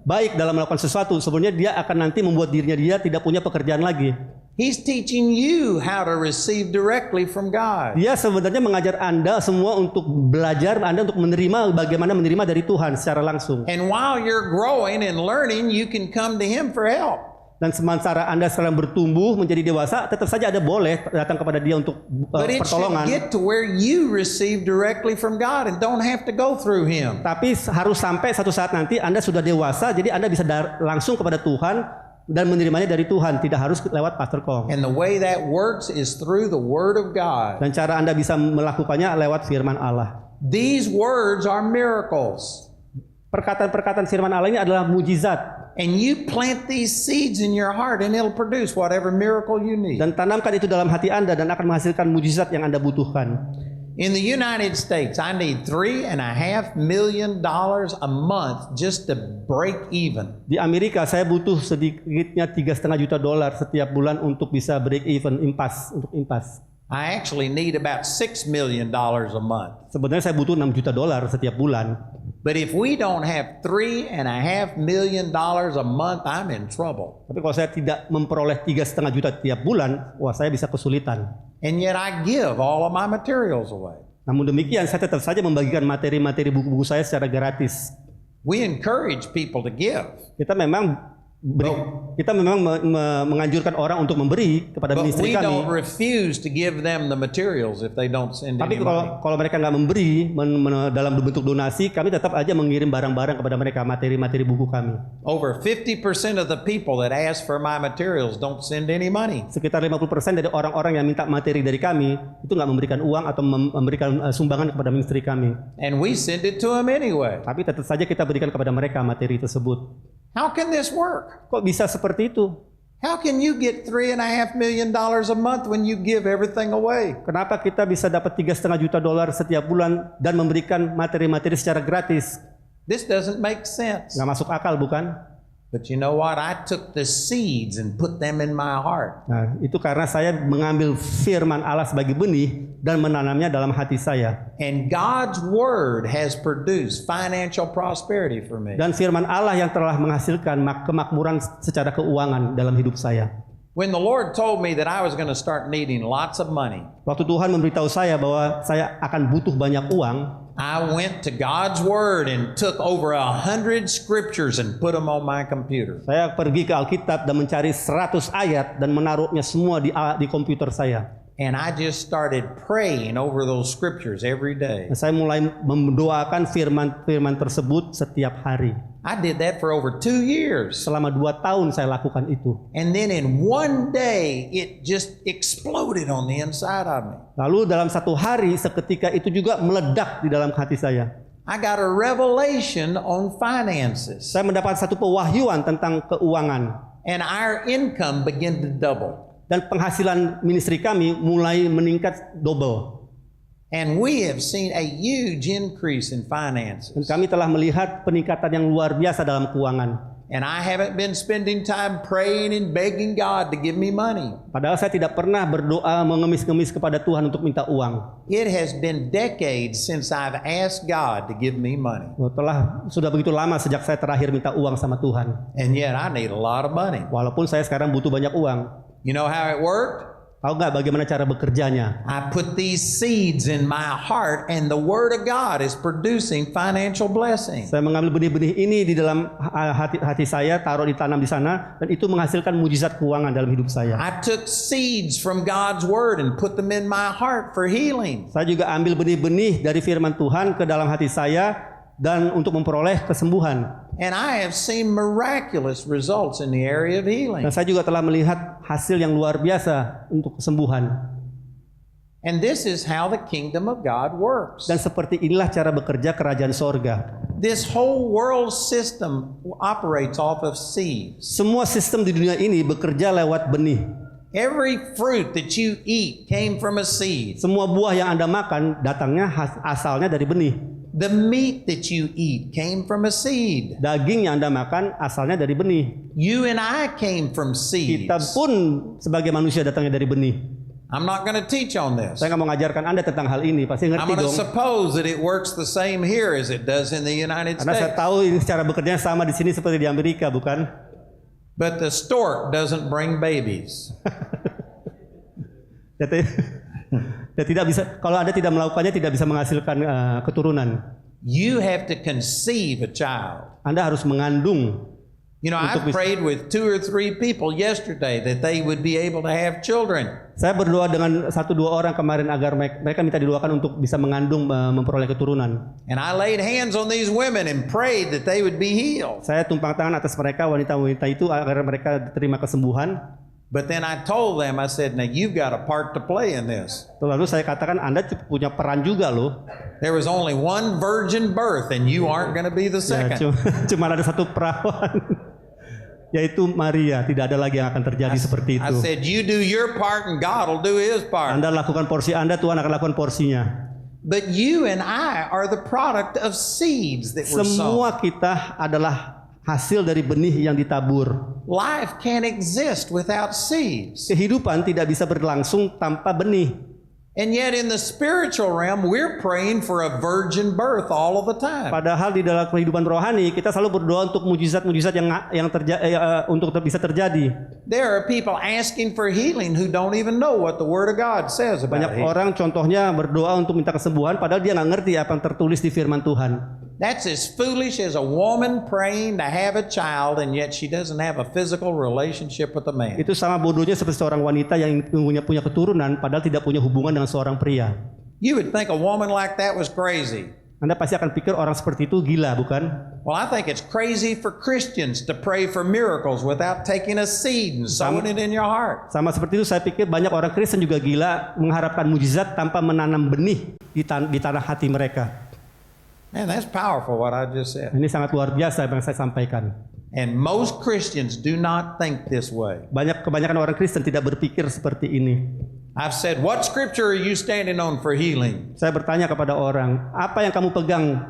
baik dalam melakukan sesuatu, sebenarnya dia akan nanti membuat dirinya dia tidak punya pekerjaan lagi. He's teaching you how to receive directly from God. Dia sebenarnya mengajar Anda semua untuk belajar, Anda untuk menerima bagaimana menerima dari Tuhan secara langsung. And while you're growing and learning, you can come to Him for help. Dan sementara Anda sekarang bertumbuh menjadi dewasa, tetap saja Anda boleh datang kepada Dia untuk But it should pertolongan. get to where you receive directly from God and don't have to go through Him. Tapi harus sampai satu saat nanti Anda sudah dewasa, jadi Anda bisa langsung kepada Tuhan dan menerimanya dari Tuhan, tidak harus lewat Pastor Kong. And the way that works is through the Word of God. Dan cara Anda bisa melakukannya lewat firman Allah. These words are miracles. Perkataan-perkataan firman Allah ini adalah mujizat. And you plant these seeds in your heart and it'll produce whatever miracle you need. Dan tanamkan itu dalam hati Anda dan akan menghasilkan mujizat yang Anda butuhkan. In the United States, I need $3.5 million a month just to break even. Di Amerika saya butuh sedikitnya $3,5 juta setiap bulan untuk bisa break even, impas. I actually need about $6 million a month. Sebenarnya saya butuh $6 juta setiap bulan. But if we don't have $3.5 million a month, I'm in trouble. Tapi kalau saya tidak memperoleh 3,5 juta tiap bulan, wah saya bisa kesulitan. And yet I give all of my materials away. Namun demikian, saya tetap saja membagikan materi-materi buku-buku saya secara gratis. We encourage people to give. Kita memang menganjurkan orang untuk memberi kepada But ministry we kami. don't refuse to give them the materials if they don't send Tapi any money. kalau mereka nggak memberi dalam bentuk donasi, kami tetap aja mengirim barang-barang kepada mereka, materi-materi buku kami. Over 50% of the people that ask for my materials don't send any money. Sekitar 50% dari orang-orang yang minta materi dari kami itu nggak memberikan uang atau memberikan sumbangan kepada ministry kami. And we send it to them anyway. Tapi tetap saja kita berikan kepada mereka materi tersebut. How can this work? Kok bisa seperti itu? How can you get $3.5 million a month when you give everything away? Kenapa kita bisa dapat $3,5 juta setiap bulan dan memberikan materi-materi secara gratis? This doesn't make sense. Nggak masuk akal, bukan? But you know what? I took the seeds and put them in my heart. Nah, itu karena saya mengambil firman Allah sebagai benih dan menanamnya dalam hati saya. And God's word has produced financial prosperity for me. Dan firman Allah yang telah menghasilkan kemakmuran secara keuangan dalam hidup saya. When the Lord told me that I was going to start needing lots of money, Waktu Tuhan memberitahu saya bahwa saya akan butuh banyak uang, I went to God's word and took over 100 scriptures and put them on my computer. saya pergi ke Alkitab dan mencari 100 ayat dan menaruhnya semua di komputer saya. And I just started praying over those scriptures every day. Dan saya mulai mendoakan firman-firman tersebut setiap hari. I did that for over 2 years. Selama 2 tahun saya lakukan itu. And then in one day, it just exploded on the inside of me. Lalu dalam satu hari seketika itu juga meledak di dalam hati saya. I got a revelation on finances. Saya mendapat satu pewahyuan tentang keuangan. And our income began to double. Dan penghasilan ministry kami mulai meningkat double. And we have seen a huge increase in Dan finances. kami telah melihat peningkatan yang luar biasa dalam keuangan. And I haven't been spending time praying and begging God to give me money. Padahal saya tidak pernah berdoa mengemis-ngemis kepada Tuhan untuk minta uang. It has been decades since I've asked God to give me money. Sudah begitu lama sejak saya terakhir minta uang sama Tuhan. And yet I need a lot of money. Walaupun saya sekarang butuh banyak uang. You know how it worked? Tahu nggak bagaimana cara bekerjanya? I put these seeds in my heart and the Word of God is producing financial blessing. Saya mengambil benih-benih ini di dalam hati saya, ditanam di sana, dan itu menghasilkan mujizat keuangan dalam hidup saya. I took seeds from God's Word and put them in my heart for healing. Saya juga ambil benih-benih dari firman Tuhan ke dalam hati saya dan untuk memperoleh kesembuhan. And I have seen miraculous results in the area of healing. Dan saya juga telah melihat hasil yang luar biasa untuk kesembuhan. And this is how the kingdom of God works. Dan seperti inilah cara bekerja kerajaan sorga. This whole world system operates off of seeds. Semua sistem di dunia ini bekerja lewat benih. Every fruit that you eat came from a seed. Semua buah yang Anda makan datangnya asalnya dari benih. The meat that you eat came from a seed. Daging yang Anda makan asalnya dari benih. You and I came from seeds. Kita pun sebagai manusia datangnya dari benih. I'm not going to teach on this. Saya nggak mau ngajarkan Anda tentang hal ini, pasti I'm ngerti going to dong. suppose that it works the same here as it does in the United Karena saya States. tahu ini cara bekerjanya sama di sini seperti di Amerika, bukan? But the stork doesn't bring babies. Dan tidak bisa, kalau Anda tidak melakukannya tidak bisa menghasilkan keturunan. You have to conceive a child. Anda harus mengandung. You know, I Untuk prayed with 2 or 3 people yesterday that they would be able to have children. Saya berdoa dengan 1-2 orang kemarin agar mereka minta didoakan untuk bisa mengandung, memperoleh keturunan. And I laid hands on these women and prayed that they would be healed. Saya tumpang tangan atas mereka, wanita-wanita itu, agar mereka terima kesembuhan. But then I told them, I said, now you've got a part to play in this. Lalu saya katakan, Anda punya peran juga loh. There was only one virgin birth and you aren't going to be the Ya, second. cuma ada satu perawan, yaitu Maria. Tidak ada lagi yang akan terjadi seperti I itu. said, you do your part and God will do his part. Anda lakukan porsi Anda, Tuhan akan lakukan porsinya. But you and I are the product of seeds that were sown. Semua kita adalah hasil dari benih yang ditabur. Life can't exist without seeds. Kehidupan tidak bisa berlangsung tanpa benih. And yet in the spiritual realm, we're praying for a virgin birth all of the time. Padahal di dalam kehidupan rohani kita selalu berdoa untuk mujizat-mujizat yang untuk bisa terjadi. There are people asking for healing who don't even know what the Word of God says about Banyak healing. orang contohnya berdoa untuk minta kesembuhan padahal dia nggak ngerti apa yang tertulis di firman Tuhan. That's as foolish as a woman praying to have a child and yet she doesn't have a physical relationship with a man. Itu sama bodohnya seperti seorang wanita yang punya keturunan padahal tidak punya hubungan dengan seorang pria. You would think a woman like that was crazy. Anda pasti akan pikir orang seperti itu gila, bukan? Well, I think it's crazy for Christians to pray for miracles without taking a seed and sowing it in your heart. Sama seperti itu saya pikir banyak orang Kristen juga gila mengharapkan mujizat tanpa menanam benih di tanah hati mereka. Man, that's powerful what I just said. Ini sangat luar biasa yang saya sampaikan. And most Christians do not think this way. Kebanyakan orang Kristen tidak berpikir seperti ini. I've said, what scripture are you standing on for healing? Saya bertanya kepada orang, apa yang kamu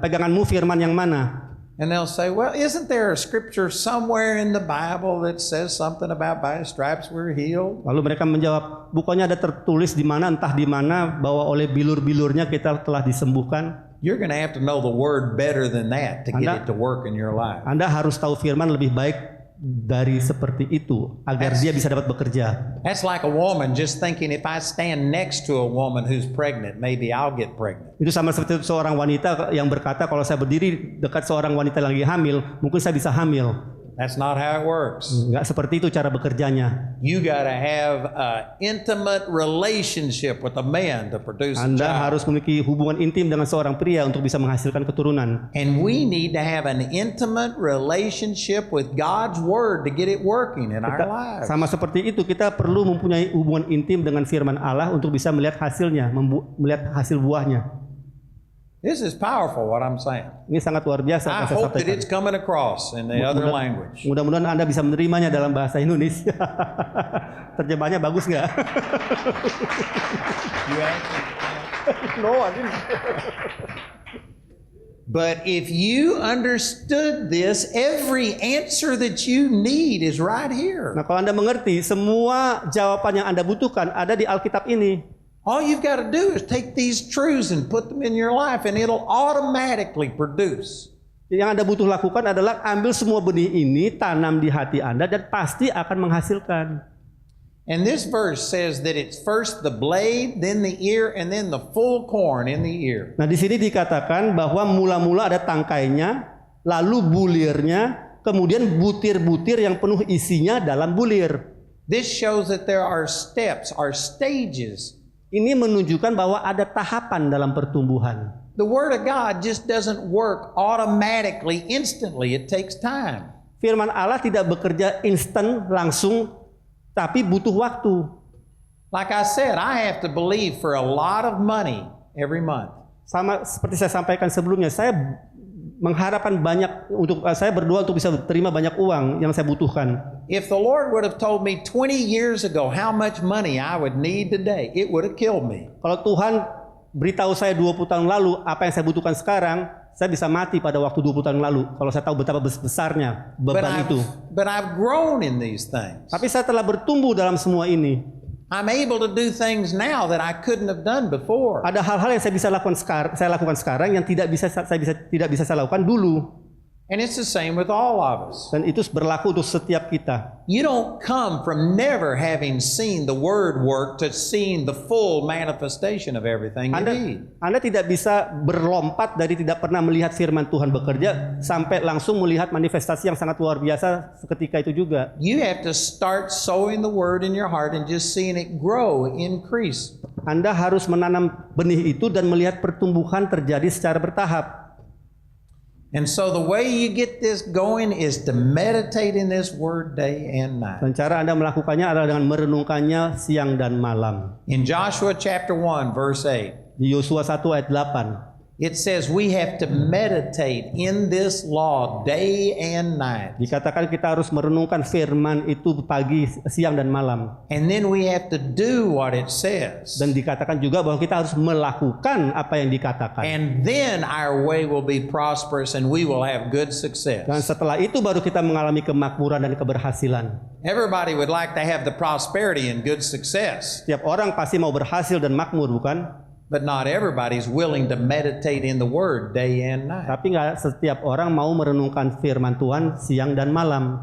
peganganmu firman yang mana? And they'll say, well, isn't there a scripture somewhere in the Bible that says something about by his stripes we're healed? Lalu mereka menjawab, bukannya ada tertulis di mana entah di mana bahwa oleh bilur-bilurnya kita telah disembuhkan. You're going to have to know the word better than that to get it to work in your life. Anda harus tahu firman lebih baik dari seperti itu agar dia bisa dapat bekerja. That's like a woman just thinking if I stand next to a woman who's pregnant, maybe I'll get pregnant. Itu sama seperti seorang wanita yang berkata kalau saya berdiri dekat seorang wanita yang lagi hamil, mungkin saya bisa hamil. That's not how it works. Enggak seperti itu cara bekerjanya. You got to have an intimate relationship with a man to produce a Anda child. harus memiliki hubungan intim dengan seorang pria untuk bisa menghasilkan keturunan. And we need to have an intimate relationship with God's Word to get it working in our lives. Sama seperti itu kita perlu mempunyai hubungan intim dengan firman Allah untuk bisa melihat hasilnya, melihat hasil buahnya. This is powerful what I'm saying. Ini sangat luar biasa I yang saya hope that sampaikan. it's coming across in the other language. Mudah-mudahan Anda bisa menerimanya dalam bahasa Indonesia. Terjemahannya bagus nggak? No, I didn't. But if you understood this, every answer that you need is right here. Nah, kalau Anda mengerti, semua jawaban yang Anda butuhkan ada di Alkitab ini. All you've got to do is take these truths and put them in your life and it'll automatically produce. Yang Anda butuh lakukan adalah ambil semua benih ini, tanam di hati Anda dan pasti akan menghasilkan. And this verse says that it's first the blade, then the ear, and then the full corn in the ear. Nah, di sini dikatakan bahwa mula-mula ada tangkainya, lalu bulirnya, kemudian butir-butir yang penuh isinya dalam bulir. This shows that there are steps, are stages. Ini menunjukkan bahwa ada tahapan dalam pertumbuhan. The Word of God just doesn't work automatically, instantly. It takes time. Firman Allah tidak bekerja instan langsung, tapi butuh waktu. Like I said, I have to believe for a lot of money every month. Sama seperti saya sampaikan sebelumnya, saya mengharapkan saya berdoa untuk bisa terima banyak uang yang saya butuhkan. If the Lord would have told me 20 years ago how much money I would need today, it would have killed me. Kalau Tuhan beritahu saya 20 tahun lalu apa yang saya butuhkan sekarang, saya bisa mati pada waktu 20 tahun lalu kalau saya tahu betapa besarnya beban itu. But I've grown in these things. Tapi saya telah bertumbuh dalam semua ini. I'm able to do things now that I couldn't have done before. Ada hal-hal yang saya lakukan sekarang yang tidak bisa saya lakukan dulu. And it's the same with all of us. Dan itu berlaku untuk setiap kita. You don't come from never having seen the Word work to seeing the full manifestation of everything you need. Anda tidak bisa berlompat dari tidak pernah melihat firman Tuhan bekerja sampai langsung melihat manifestasi yang sangat luar biasa seketika itu juga. You have to start sowing the Word in your heart and just seeing it grow, increase. Anda harus menanam benih itu dan melihat pertumbuhan terjadi secara bertahap. And so the way you get this going is to meditate in this Word day and night. Dan cara Anda melakukannya adalah dengan merenungkannya siang dan malam. In Joshua chapter 1 verse 8. Di Yosua 1 ayat 8. It says we have to meditate in this law day and night. Dikatakan kita harus merenungkan firman itu pagi, siang dan malam. And then we have to do what it says. Dan dikatakan juga bahwa kita harus melakukan apa yang dikatakan. And then our way will be prosperous and we will have good success. Dan setelah itu baru kita mengalami kemakmuran dan keberhasilan. Everybody would like to have the prosperity and good success. Setiap orang pasti mau berhasil dan makmur, bukan? But not everybody's willing to meditate in the Word day and night. Tapi nggak setiap orang mau merenungkan firman Tuhan siang dan malam.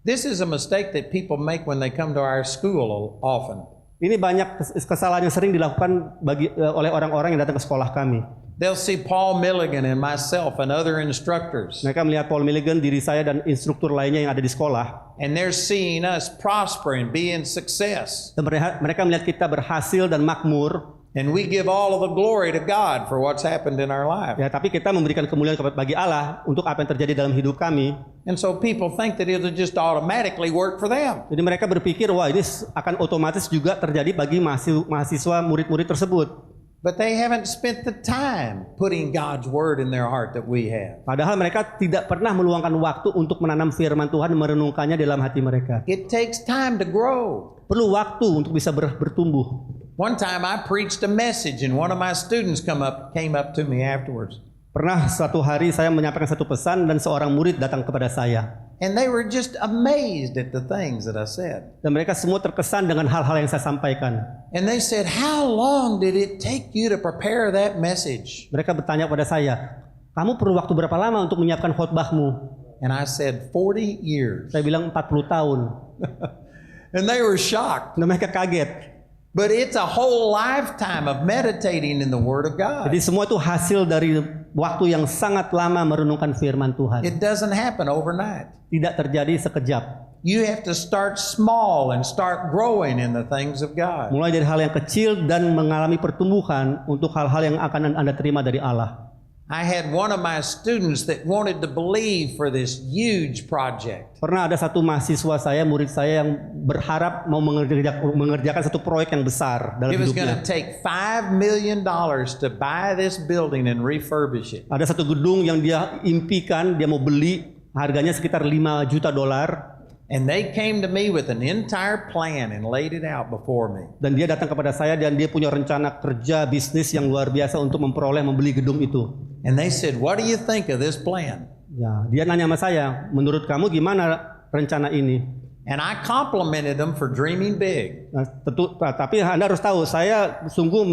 This is a mistake that people make when they come to our school often. Ini banyak kesalahan yang sering dilakukan oleh orang-orang yang datang ke sekolah kami. They'll see Paul Milligan and myself and other instructors. Mereka melihat Paul Milligan, diri saya dan instruktur lainnya yang ada di sekolah. And they're seeing us prosper and be in success. Dan mereka melihat kita berhasil dan makmur. And we give all of the glory to God for what's happened in our life. Ya, tapi kita memberikan kemuliaan bagi Allah untuk apa yang terjadi dalam hidup kami. And so people think that it'll just automatically work for them. Jadi mereka berpikir, wah ini akan otomatis juga terjadi bagi mahasiswa murid-murid tersebut. But they haven't spent the time putting God's word in their heart that we have. Padahal mereka tidak pernah meluangkan waktu untuk menanam firman Tuhan, merenungkannya dalam hati mereka. It takes time to grow. Perlu waktu untuk bisa bertumbuh. One time I preached a message and one of my students came up to me afterwards. Pernah suatu hari saya menyampaikan satu pesan dan seorang murid datang kepada saya. And they were just amazed at the things that I said. Dan mereka semua terkesan dengan hal-hal yang saya sampaikan. And they said, "How long did it take you to prepare that message?" Mereka bertanya kepada saya, "Kamu perlu waktu berapa lama untuk menyiapkan khotbahmu?" And I said, 40 years. Saya bilang 40 tahun. And they were shocked. Dan mereka kaget. But it's a whole lifetime of meditating in the Word of God. Jadi semua itu hasil dari waktu yang sangat lama merenungkan firman Tuhan. It doesn't happen overnight. Tidak terjadi sekejap. You have to start small and start growing in the things of God. Mulai dari hal yang kecil dan mengalami pertumbuhan untuk hal-hal yang akan Anda terima dari Allah. I had one of my students that wanted to believe for this huge project. Pernah ada satu mahasiswa saya, murid saya yang berharap mau mengerjakan satu proyek yang besar dalam It was going hidupnya. to take $5 million to buy this building and refurbish it. Ada satu gedung yang dia impikan, dia mau beli, harganya sekitar $5 juta. And they came to me with an entire plan and laid it out before me. Dan dia datang kepada saya dan dia punya rencana kerja bisnis yang luar biasa untuk membeli gedung itu. And they said, "What do you think of this plan?" Ya, dia nanya sama saya, menurut kamu gimana rencana ini? And I complimented them for dreaming big. Nah, tapi Anda harus tahu, saya sungguh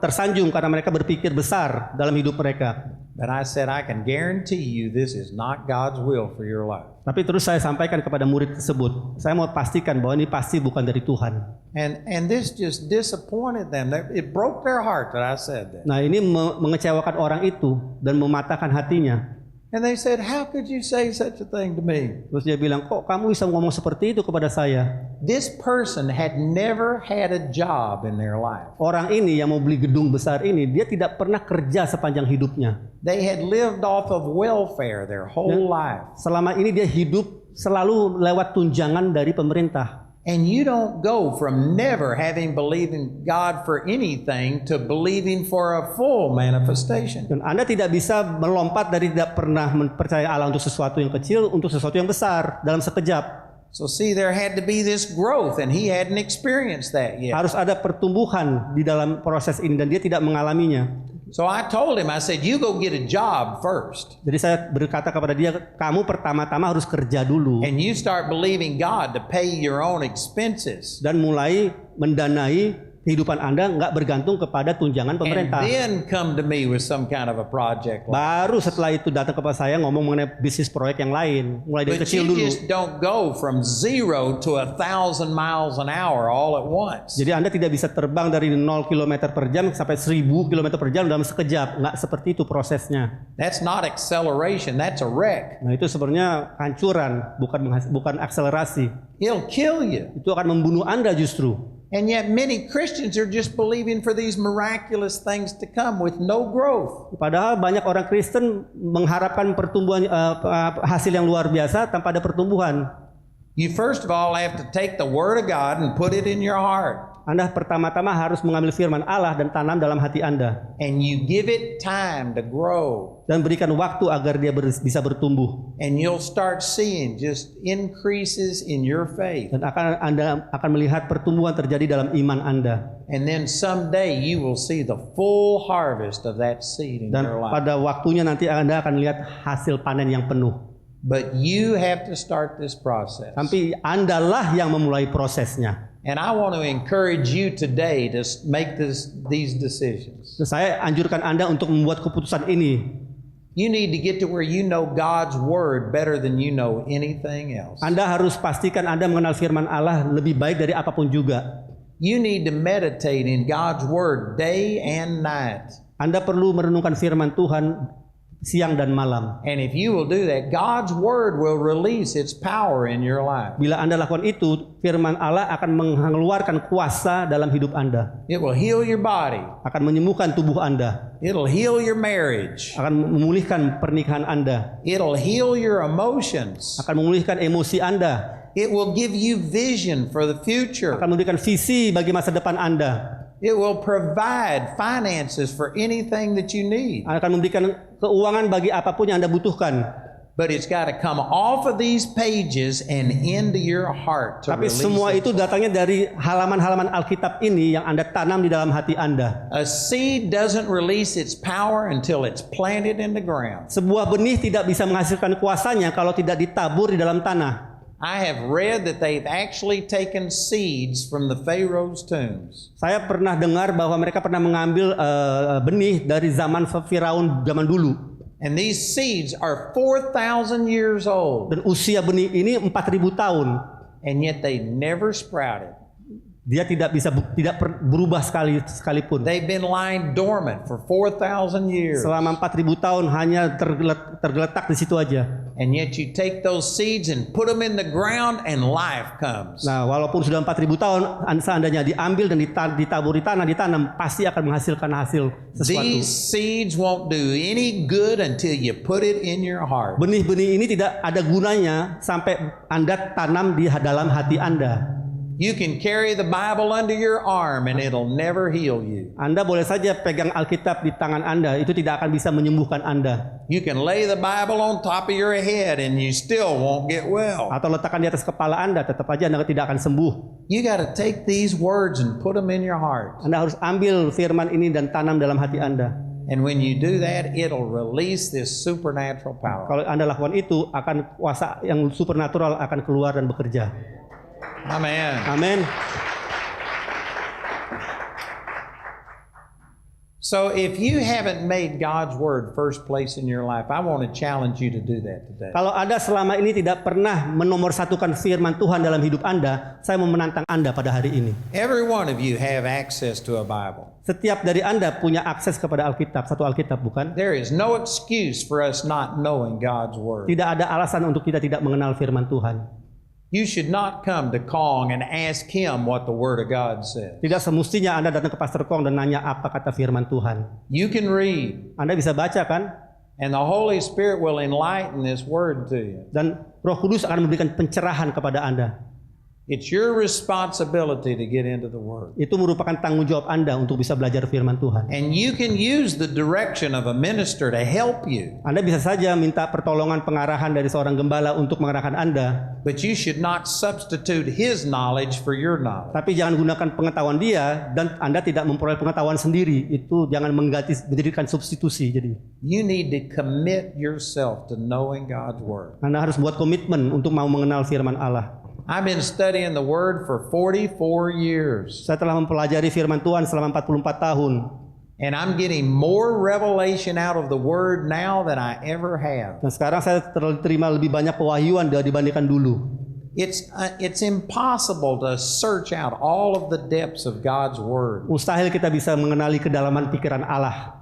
tersanjung karena mereka berpikir besar dalam hidup mereka. But I said, I can guarantee you this is not God's will for your life. Tapi terus saya sampaikan kepada murid tersebut, saya mau pastikan bahwa ini pasti bukan dari Tuhan. And this just disappointed them. It broke their heart that I said that. Nah, ini mengecewakan orang itu dan mematahkan hatinya. And they said, "How could you say such a thing to me?" Terus dia bilang, kok kamu bisa ngomong seperti itu kepada saya? This person had never had a job in their life. Orang ini yang mau beli gedung besar ini, dia tidak pernah kerja sepanjang hidupnya. They had lived off of welfare their whole life. Selama ini dia hidup selalu lewat tunjangan dari pemerintah. And you don't go from never having believed in God for anything to believing for a full manifestation. Dan Anda tidak bisa melompat dari tidak pernah percaya Allah untuk sesuatu yang kecil untuk sesuatu yang besar dalam sekejap. So see, there had to be this growth and he hadn't experienced that yet. Harus ada pertumbuhan di dalam proses ini dan dia tidak mengalaminya. So I told him, I said, "You go get a job first. Jadi saya berkata kepada dia, kamu pertama-tama harus kerja dulu. And you start believing God to pay your own expenses. Dan mulai mendanai kehidupan Anda nggak bergantung kepada tunjangan And pemerintah. then come to me with some kind of a project. Baru setelah itu datang kepada saya ngomong mengenai bisnis proyek yang lain. Mulai dari But kecil you dulu. just don't go from 0 to 1,000 miles an hour all at once. Jadi Anda tidak bisa terbang dari 0 km per jam sampai 1000 km per jam dalam sekejap. Nggak seperti itu prosesnya. That's not acceleration, that's a wreck. Nah itu sebenarnya hancuran, bukan akselerasi. It'll kill you. Itu akan membunuh Anda justru. And yet many Christians are just believing for these miraculous things to come with no growth. Padahal banyak orang Kristen mengharapkan pertumbuhan hasil yang luar biasa tanpa ada pertumbuhan. You first of all have to take the Word of God and put it in your heart. Anda pertama-tama harus mengambil firman Allah dan tanam dalam hati Anda. And you give it time to grow. Dan berikan waktu agar dia bisa bertumbuh. And you'll start seeing just increases in your faith. Dan Anda akan melihat pertumbuhan terjadi dalam iman Anda. And then someday you will see the full harvest of that seed in Dan your life. pada waktunya nanti Anda akan lihat hasil panen yang penuh. But you have to start this process. Tapi Andalah yang memulai prosesnya. And I want to encourage you today to make these decisions. Dan saya anjurkan Anda untuk membuat keputusan ini. You need to get to where you know God's Word better than you know anything else. Anda harus pastikan Anda mengenal firman Allah lebih baik dari apapun juga. You need to meditate in God's Word day and night. Anda perlu merenungkan firman Tuhan siang dan malam. And if you will do that, God's Word will release its power in your life. Bila Anda lakukan itu, firman Allah akan mengeluarkan kuasa dalam hidup Anda. It will heal your body. Akan menyembuhkan tubuh Anda. It'll heal your marriage. Akan memulihkan pernikahan Anda. It'll heal your emotions. Akan memulihkan emosi Anda. It will give you vision for the future. Akan memberikan visi bagi masa depan Anda. It will provide finances for anything that you need. Akan memberikan keuangan bagi apapun yang Anda butuhkan. But it's got to come off of these pages and into your heart to Tapi release semua it. itu datangnya dari halaman-halaman Alkitab ini yang Anda tanam di dalam hati Anda. A seed doesn't release its power until it's planted in the ground. Sebuah benih tidak bisa menghasilkan kuasanya kalau tidak ditabur di dalam tanah. I have read that they've actually taken seeds from the Pharaoh's tombs. Saya pernah dengar bahwa mereka pernah mengambil benih dari zaman Firaun zaman dulu. And these seeds are 4,000 years old. Dan usia benih ini 4.000 tahun. And yet they never sprouted. Dia tidak bisa berubah sekalipun. They've been lying dormant for 4,000 years. Selama 4.000 tahun hanya tergeletak di situ aja. And yet you take those seeds and put them in the ground and life comes. Nah, walaupun sudah 4.000 tahun, seandainya diambil dan ditabur di tanah, ditanam, pasti akan menghasilkan hasil sesuatu. These seeds won't do any good until you put it in your heart. Benih-benih ini tidak ada gunanya sampai Anda tanam di dalam hati Anda. You can carry the Bible under your arm and it'll never heal you. Anda boleh saja pegang Alkitab di tangan Anda, itu tidak akan bisa menyembuhkan Anda. You can lay the Bible on top of your head and you still won't get well. Atau letakkan di atas kepala Anda, tetap aja Anda tidak akan sembuh. You got to take these words and put them in your heart. Anda harus ambil firman ini dan tanam dalam hati Anda. And when you do that, it'll release this supernatural power. Kalau Anda lakukan itu, akan kuasa yang supernatural akan keluar dan bekerja. Amen. Amin. So if you haven't made God's Word first place in your life, I want to challenge you to do that today. Kalau Anda selama ini tidak pernah menomorsatukan firman Tuhan dalam hidup Anda, saya mau menantang Anda pada hari ini. Every one of you have access to a Bible. Setiap dari Anda punya akses kepada Alkitab, satu Alkitab bukan? There is no excuse for us not knowing God's Word. Tidak ada alasan untuk kita tidak mengenal firman Tuhan. You should not come to Kong and ask him what the Word of God says. Tidak semestinya Anda datang ke Pastor Kong dan nanya apa kata firman Tuhan. You can read, Anda bisa baca kan? and the Holy Spirit will enlighten this Word to you. Dan Roh Kudus akan memberikan pencerahan kepada Anda. It's your responsibility to get into the Word. Itu merupakan tanggung jawab Anda untuk bisa belajar firman Tuhan. And you can use the direction of a minister to help you. Anda bisa saja minta pertolongan pengarahan dari seorang gembala untuk mengarahkan Anda. But you should not substitute his knowledge for your knowledge. Tapi jangan gunakan pengetahuan dia dan Anda tidak memperoleh pengetahuan sendiri. Itu jangan menjadikan substitusi. Jadi You need to commit yourself to knowing God's Word. Anda harus buat komitmen untuk mau mengenal firman Allah. I've been studying the Word for 44 years. Saya telah mempelajari firman Tuhan selama 44 tahun. And I'm getting more revelation out of the Word now than I ever have. Dan sekarang saya terima lebih banyak pewahyuan dibandingkan dulu. It's impossible to search out all of the depths of God's Word. Mustahil kita bisa mengenali kedalaman pikiran Allah.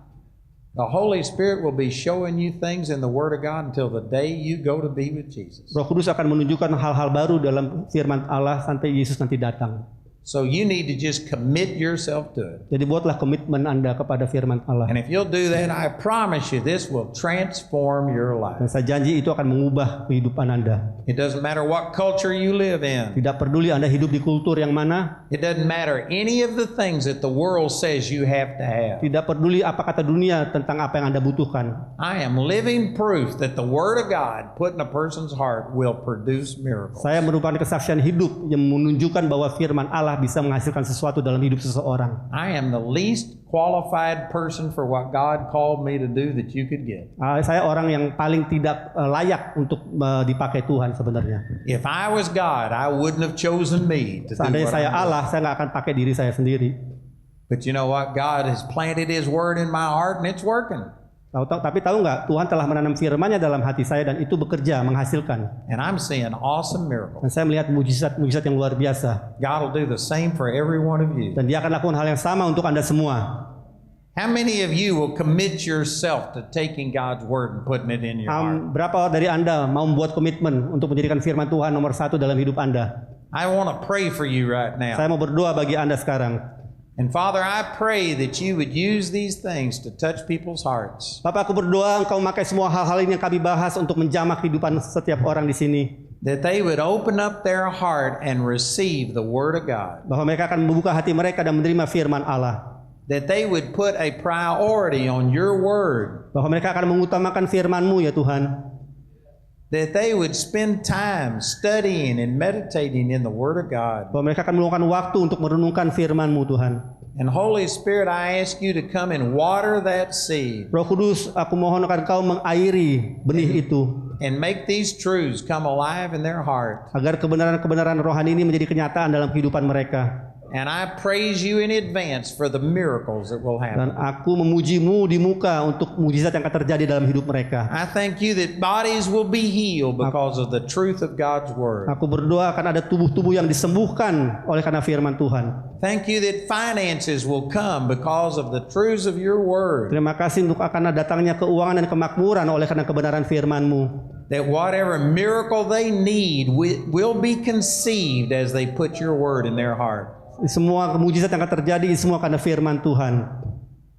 The Holy Spirit will be showing you things in the Word of God until the day you go to be with Jesus. Roh Kudus akan menunjukkan hal-hal baru dalam firman Allah sampai Yesus nanti datang. So you need to just commit yourself to it. Jadi buatlah komitmen Anda kepada firman Allah. And if you'll do that, I promise you this will transform your life. Dan saya janji itu akan mengubah kehidupan Anda. It doesn't matter what culture you live in. Tidak peduli Anda hidup di kultur yang mana. It doesn't matter any of the things that the world says you have to have. Tidak peduli apa kata dunia tentang apa yang Anda butuhkan. I am living proof that the Word of God put in a person's heart will produce miracles. Saya merupakan kesaksian hidup yang menunjukkan bahwa firman Allah bisa menghasilkan sesuatu dalam hidup seseorang. I am the least qualified person for what God called me to do that you could get. Saya orang yang paling tidak layak untuk dipakai Tuhan sebenarnya. If I was God, I wouldn't have chosen me to do Seandainya what saya I'm doing. Allah, saya nggak akan pakai diri saya sendiri. But you know what? God has planted His Word in my heart and it's working. Tapi tahu nggak, Tuhan telah menanam firman-Nya dalam hati saya dan itu bekerja, menghasilkan. And I'm seeing awesome miracles. Dan saya melihat mujizat-mujizat yang luar biasa. God will do the same for every one of you. Dan Dia akan lakukan hal yang sama untuk Anda semua. How many of you will commit yourself to taking God's Word and putting it in your heart? Berapa dari Anda mau membuat komitmen untuk menjadikan firman Tuhan nomor 1 dalam hidup Anda? I want to pray for you right now. Saya mau berdoa bagi Anda sekarang. And Father, I pray that you would use these things to touch people's hearts. Bapak, aku berdoa Engkau memakai semua hal-hal ini yang kami bahas untuk menjamah kehidupan setiap orang di sini. That they would open up their heart and receive the Word of God. Bahwa mereka akan membuka hati mereka dan menerima firman Allah. That they would put a priority on your Word. Bahwa mereka akan mengutamakan firman-Mu ya Tuhan. That they would spend time studying and meditating in the Word of God. Bahwa mereka akan meluangkan waktu untuk merenungkan firman-Mu Tuhan. And Holy Spirit, I ask you to come and water that seed. Roh Kudus, aku mohon akan Kau mengairi benih itu. And make these truths come alive in their heart. Agar kebenaran-kebenaran rohani ini menjadi kenyataan dalam kehidupan mereka. And I praise you in advance for the miracles that will Dan happen. aku memuji-Mu di muka untuk mujizat yang akan terjadi dalam hidup mereka. I thank you that bodies will be healed because of the truth of God's Word. Aku berdoa akan ada tubuh-tubuh yang disembuhkan oleh karena firman Tuhan. Thank you that finances will come because of the truths of your Word. Terima kasih untuk akan datangnya keuangan dan kemakmuran oleh karena kebenaran firman-Mu. That whatever miracle they need will be conceived as they put your Word in their heart. Semua mujizat yang akan terjadi semua karena firman Tuhan.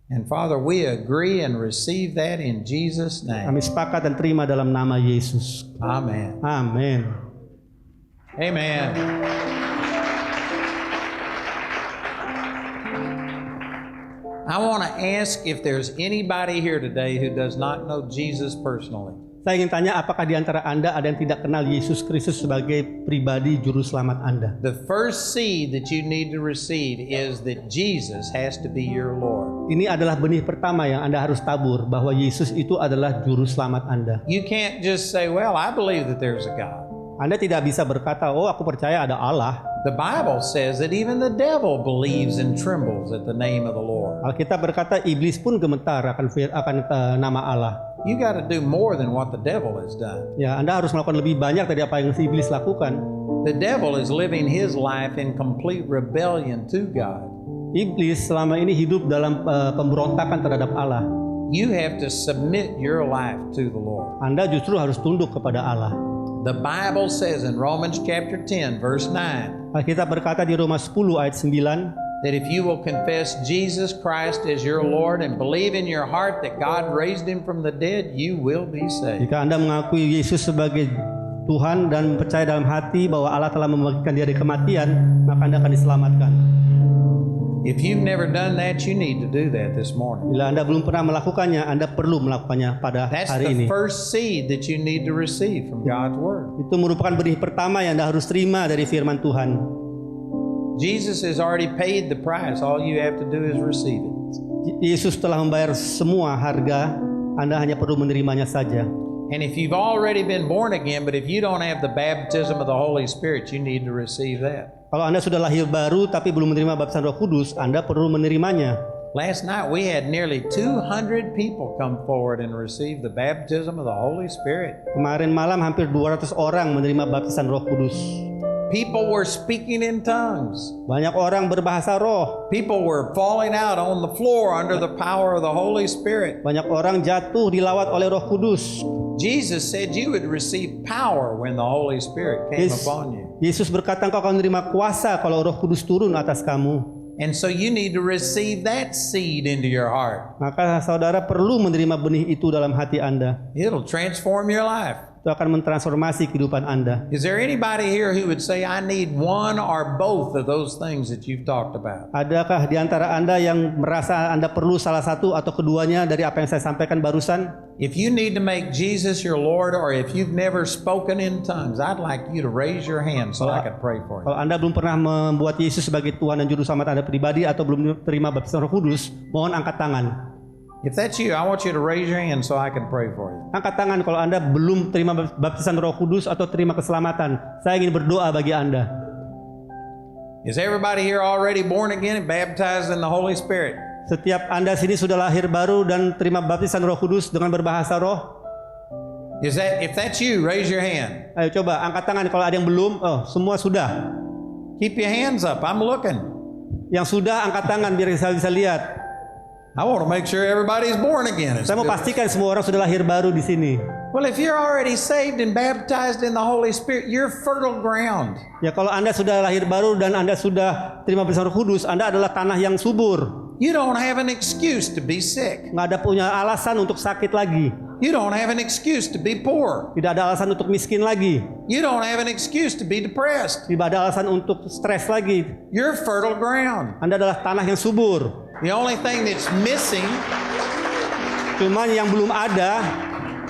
And Father, we agree and receive that in Jesus' name. Kami sepakat dan terima dalam nama Yesus. Amen. Amin. Amen. I want to ask if there's anybody here today who does not know Jesus personally. Saya ingin tanya, apakah di antara Anda ada yang tidak kenal Yesus Kristus sebagai pribadi juru selamat Anda? The first seed that you need to receive is that Jesus has to be your Lord. Ini adalah benih pertama yang Anda harus tabur, bahwa Yesus itu adalah juru selamat Anda. You can't just say, well, I believe that there's a God. Anda tidak bisa berkata, oh aku percaya ada Allah. The Bible says that even the devil believes and trembles at the name of the Lord. Alkitab berkata, iblis pun gemetar akan nama Allah. You got to do more than what the devil has done. Ya, Anda harus melakukan lebih banyak dari apa yang iblis lakukan. The devil is living his life in complete rebellion to God. Iblis selama ini hidup dalam pemberontakan terhadap Allah. You have to submit your life to the Lord. Anda justru harus tunduk kepada Allah. The Bible says in Romans chapter 10 verse 9 Alkitab berkata di Roma 10 ayat 9 that if you will confess Jesus Christ as your Lord and believe in your heart that God raised him from the dead, you will be saved. Jika Anda mengakui Yesus sebagai Tuhan dan percaya dalam hati bahwa Allah telah membangkitkan Dia dari kematian, maka Anda akan diselamatkan. If you've never done that, you need to do that this morning. Bila Anda belum pernah melakukannya, Anda perlu melakukannya pada That's hari the ini. first seed that you need to receive from God's Word. Itu merupakan benih pertama yang Anda harus terima dari firman Tuhan. Jesus has already paid the price. All you have to do is receive it. Yesus telah membayar semua harga, Anda hanya perlu menerimanya saja. And if you've already been born again, but if you don't have the baptism of the Holy Spirit, you need to receive that. Kalau Anda sudah lahir baru tapi belum menerima baptisan Roh Kudus, Anda perlu menerimanya. Last night we had nearly 200 people come forward and receive the baptism of the Holy Spirit. Kemarin malam hampir 200 orang menerima baptisan Roh Kudus. People were speaking in tongues. Banyak orang berbahasa roh. People were falling out on the floor under the power of the Holy Spirit. Banyak orang jatuh dilawat oleh Roh Kudus. Jesus said you would receive power when the Holy Spirit came upon you. Yesus berkata engkau akan menerima kuasa kalau Roh Kudus turun atas kamu. And so you need to receive that seed into your heart. Maka saudara perlu menerima benih itu dalam hati Anda. It'll transform your life. Itu akan mentransformasi kehidupan Anda. Is there anybody here who would say, I need one or both of those things that you've talked about? Adakah di antara Anda yang merasa Anda perlu salah satu atau keduanya dari apa yang saya sampaikan barusan? If you need to make Jesus your Lord, or if you've never spoken in tongues, I'd like you to raise your hand so I could pray for you. Kalau Anda belum pernah membuat Yesus sebagai Tuhan dan Juru Selamat Anda pribadi atau belum terima baptisan Roh Kudus, mohon angkat tangan. If that's you, I want you to raise your hand so I can pray for you. Angkat tangan kalau Anda belum terima baptisan Roh Kudus atau terima keselamatan. Saya ingin berdoa bagi Anda. Is everybody here already born again and baptized in the Holy Spirit? Setiap Anda sini sudah lahir baru dan terima baptisan Roh Kudus dengan berbahasa roh? If that's you, raise your hand. Ayo coba angkat tangan kalau ada yang belum. Oh, semua sudah. Keep your hands up. I'm looking. Yang sudah angkat tangan biar saya bisa lihat. I want to make sure everybody's born again. Saya mau pastikan semua orang sudah lahir baru di sini. Well, if you're already saved and baptized in the Holy Spirit, you're fertile ground. Ya kalau Anda sudah lahir baru dan Anda sudah terima baptisan Roh Kudus, Anda adalah tanah yang subur. You don't have an excuse to be sick. Nggak ada punya alasan untuk sakit lagi. You don't have an excuse to be poor. Tidak ada alasan untuk miskin lagi. You don't have an excuse to be depressed. Tidak ada alasan untuk stres lagi. You're fertile ground. Anda adalah tanah yang subur. The only thing that's missing Cuman yang belum ada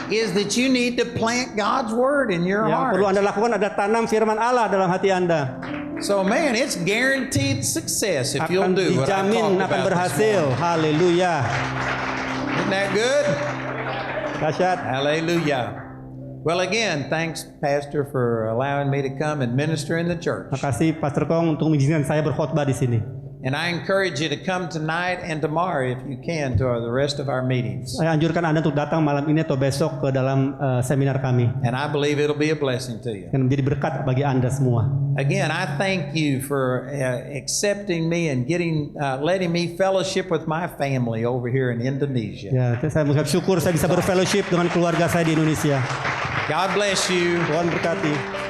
is that you need to plant God's word in your yang perlu heart. Anda lakukan adalah tanam firman Allah dalam hati Anda. So man, it's guaranteed success if you'll Akan do what I dijamin talked akan about this berhasil. morning. Haleluya. Isn't that good? Dahsyat. Hallelujah. Well, again, thanks, Pastor, for allowing me to come and minister in the church. Makasih Pastor Kong untuk mengizinkan saya berkhotbah di sini. And I encourage you to come tonight and tomorrow if you can to the rest of our meetings. Saya anjurkan Anda untuk datang malam ini atau besok ke dalam seminar kami. And I believe it'll be a blessing to you. Akan menjadi berkat bagi Anda semua. Again, I thank you for accepting me and letting me fellowship with my family over here in Indonesia. Ya, saya mengucap syukur saya bisa berfellowship dengan keluarga saya di Indonesia. God bless you. Tuhan berkati.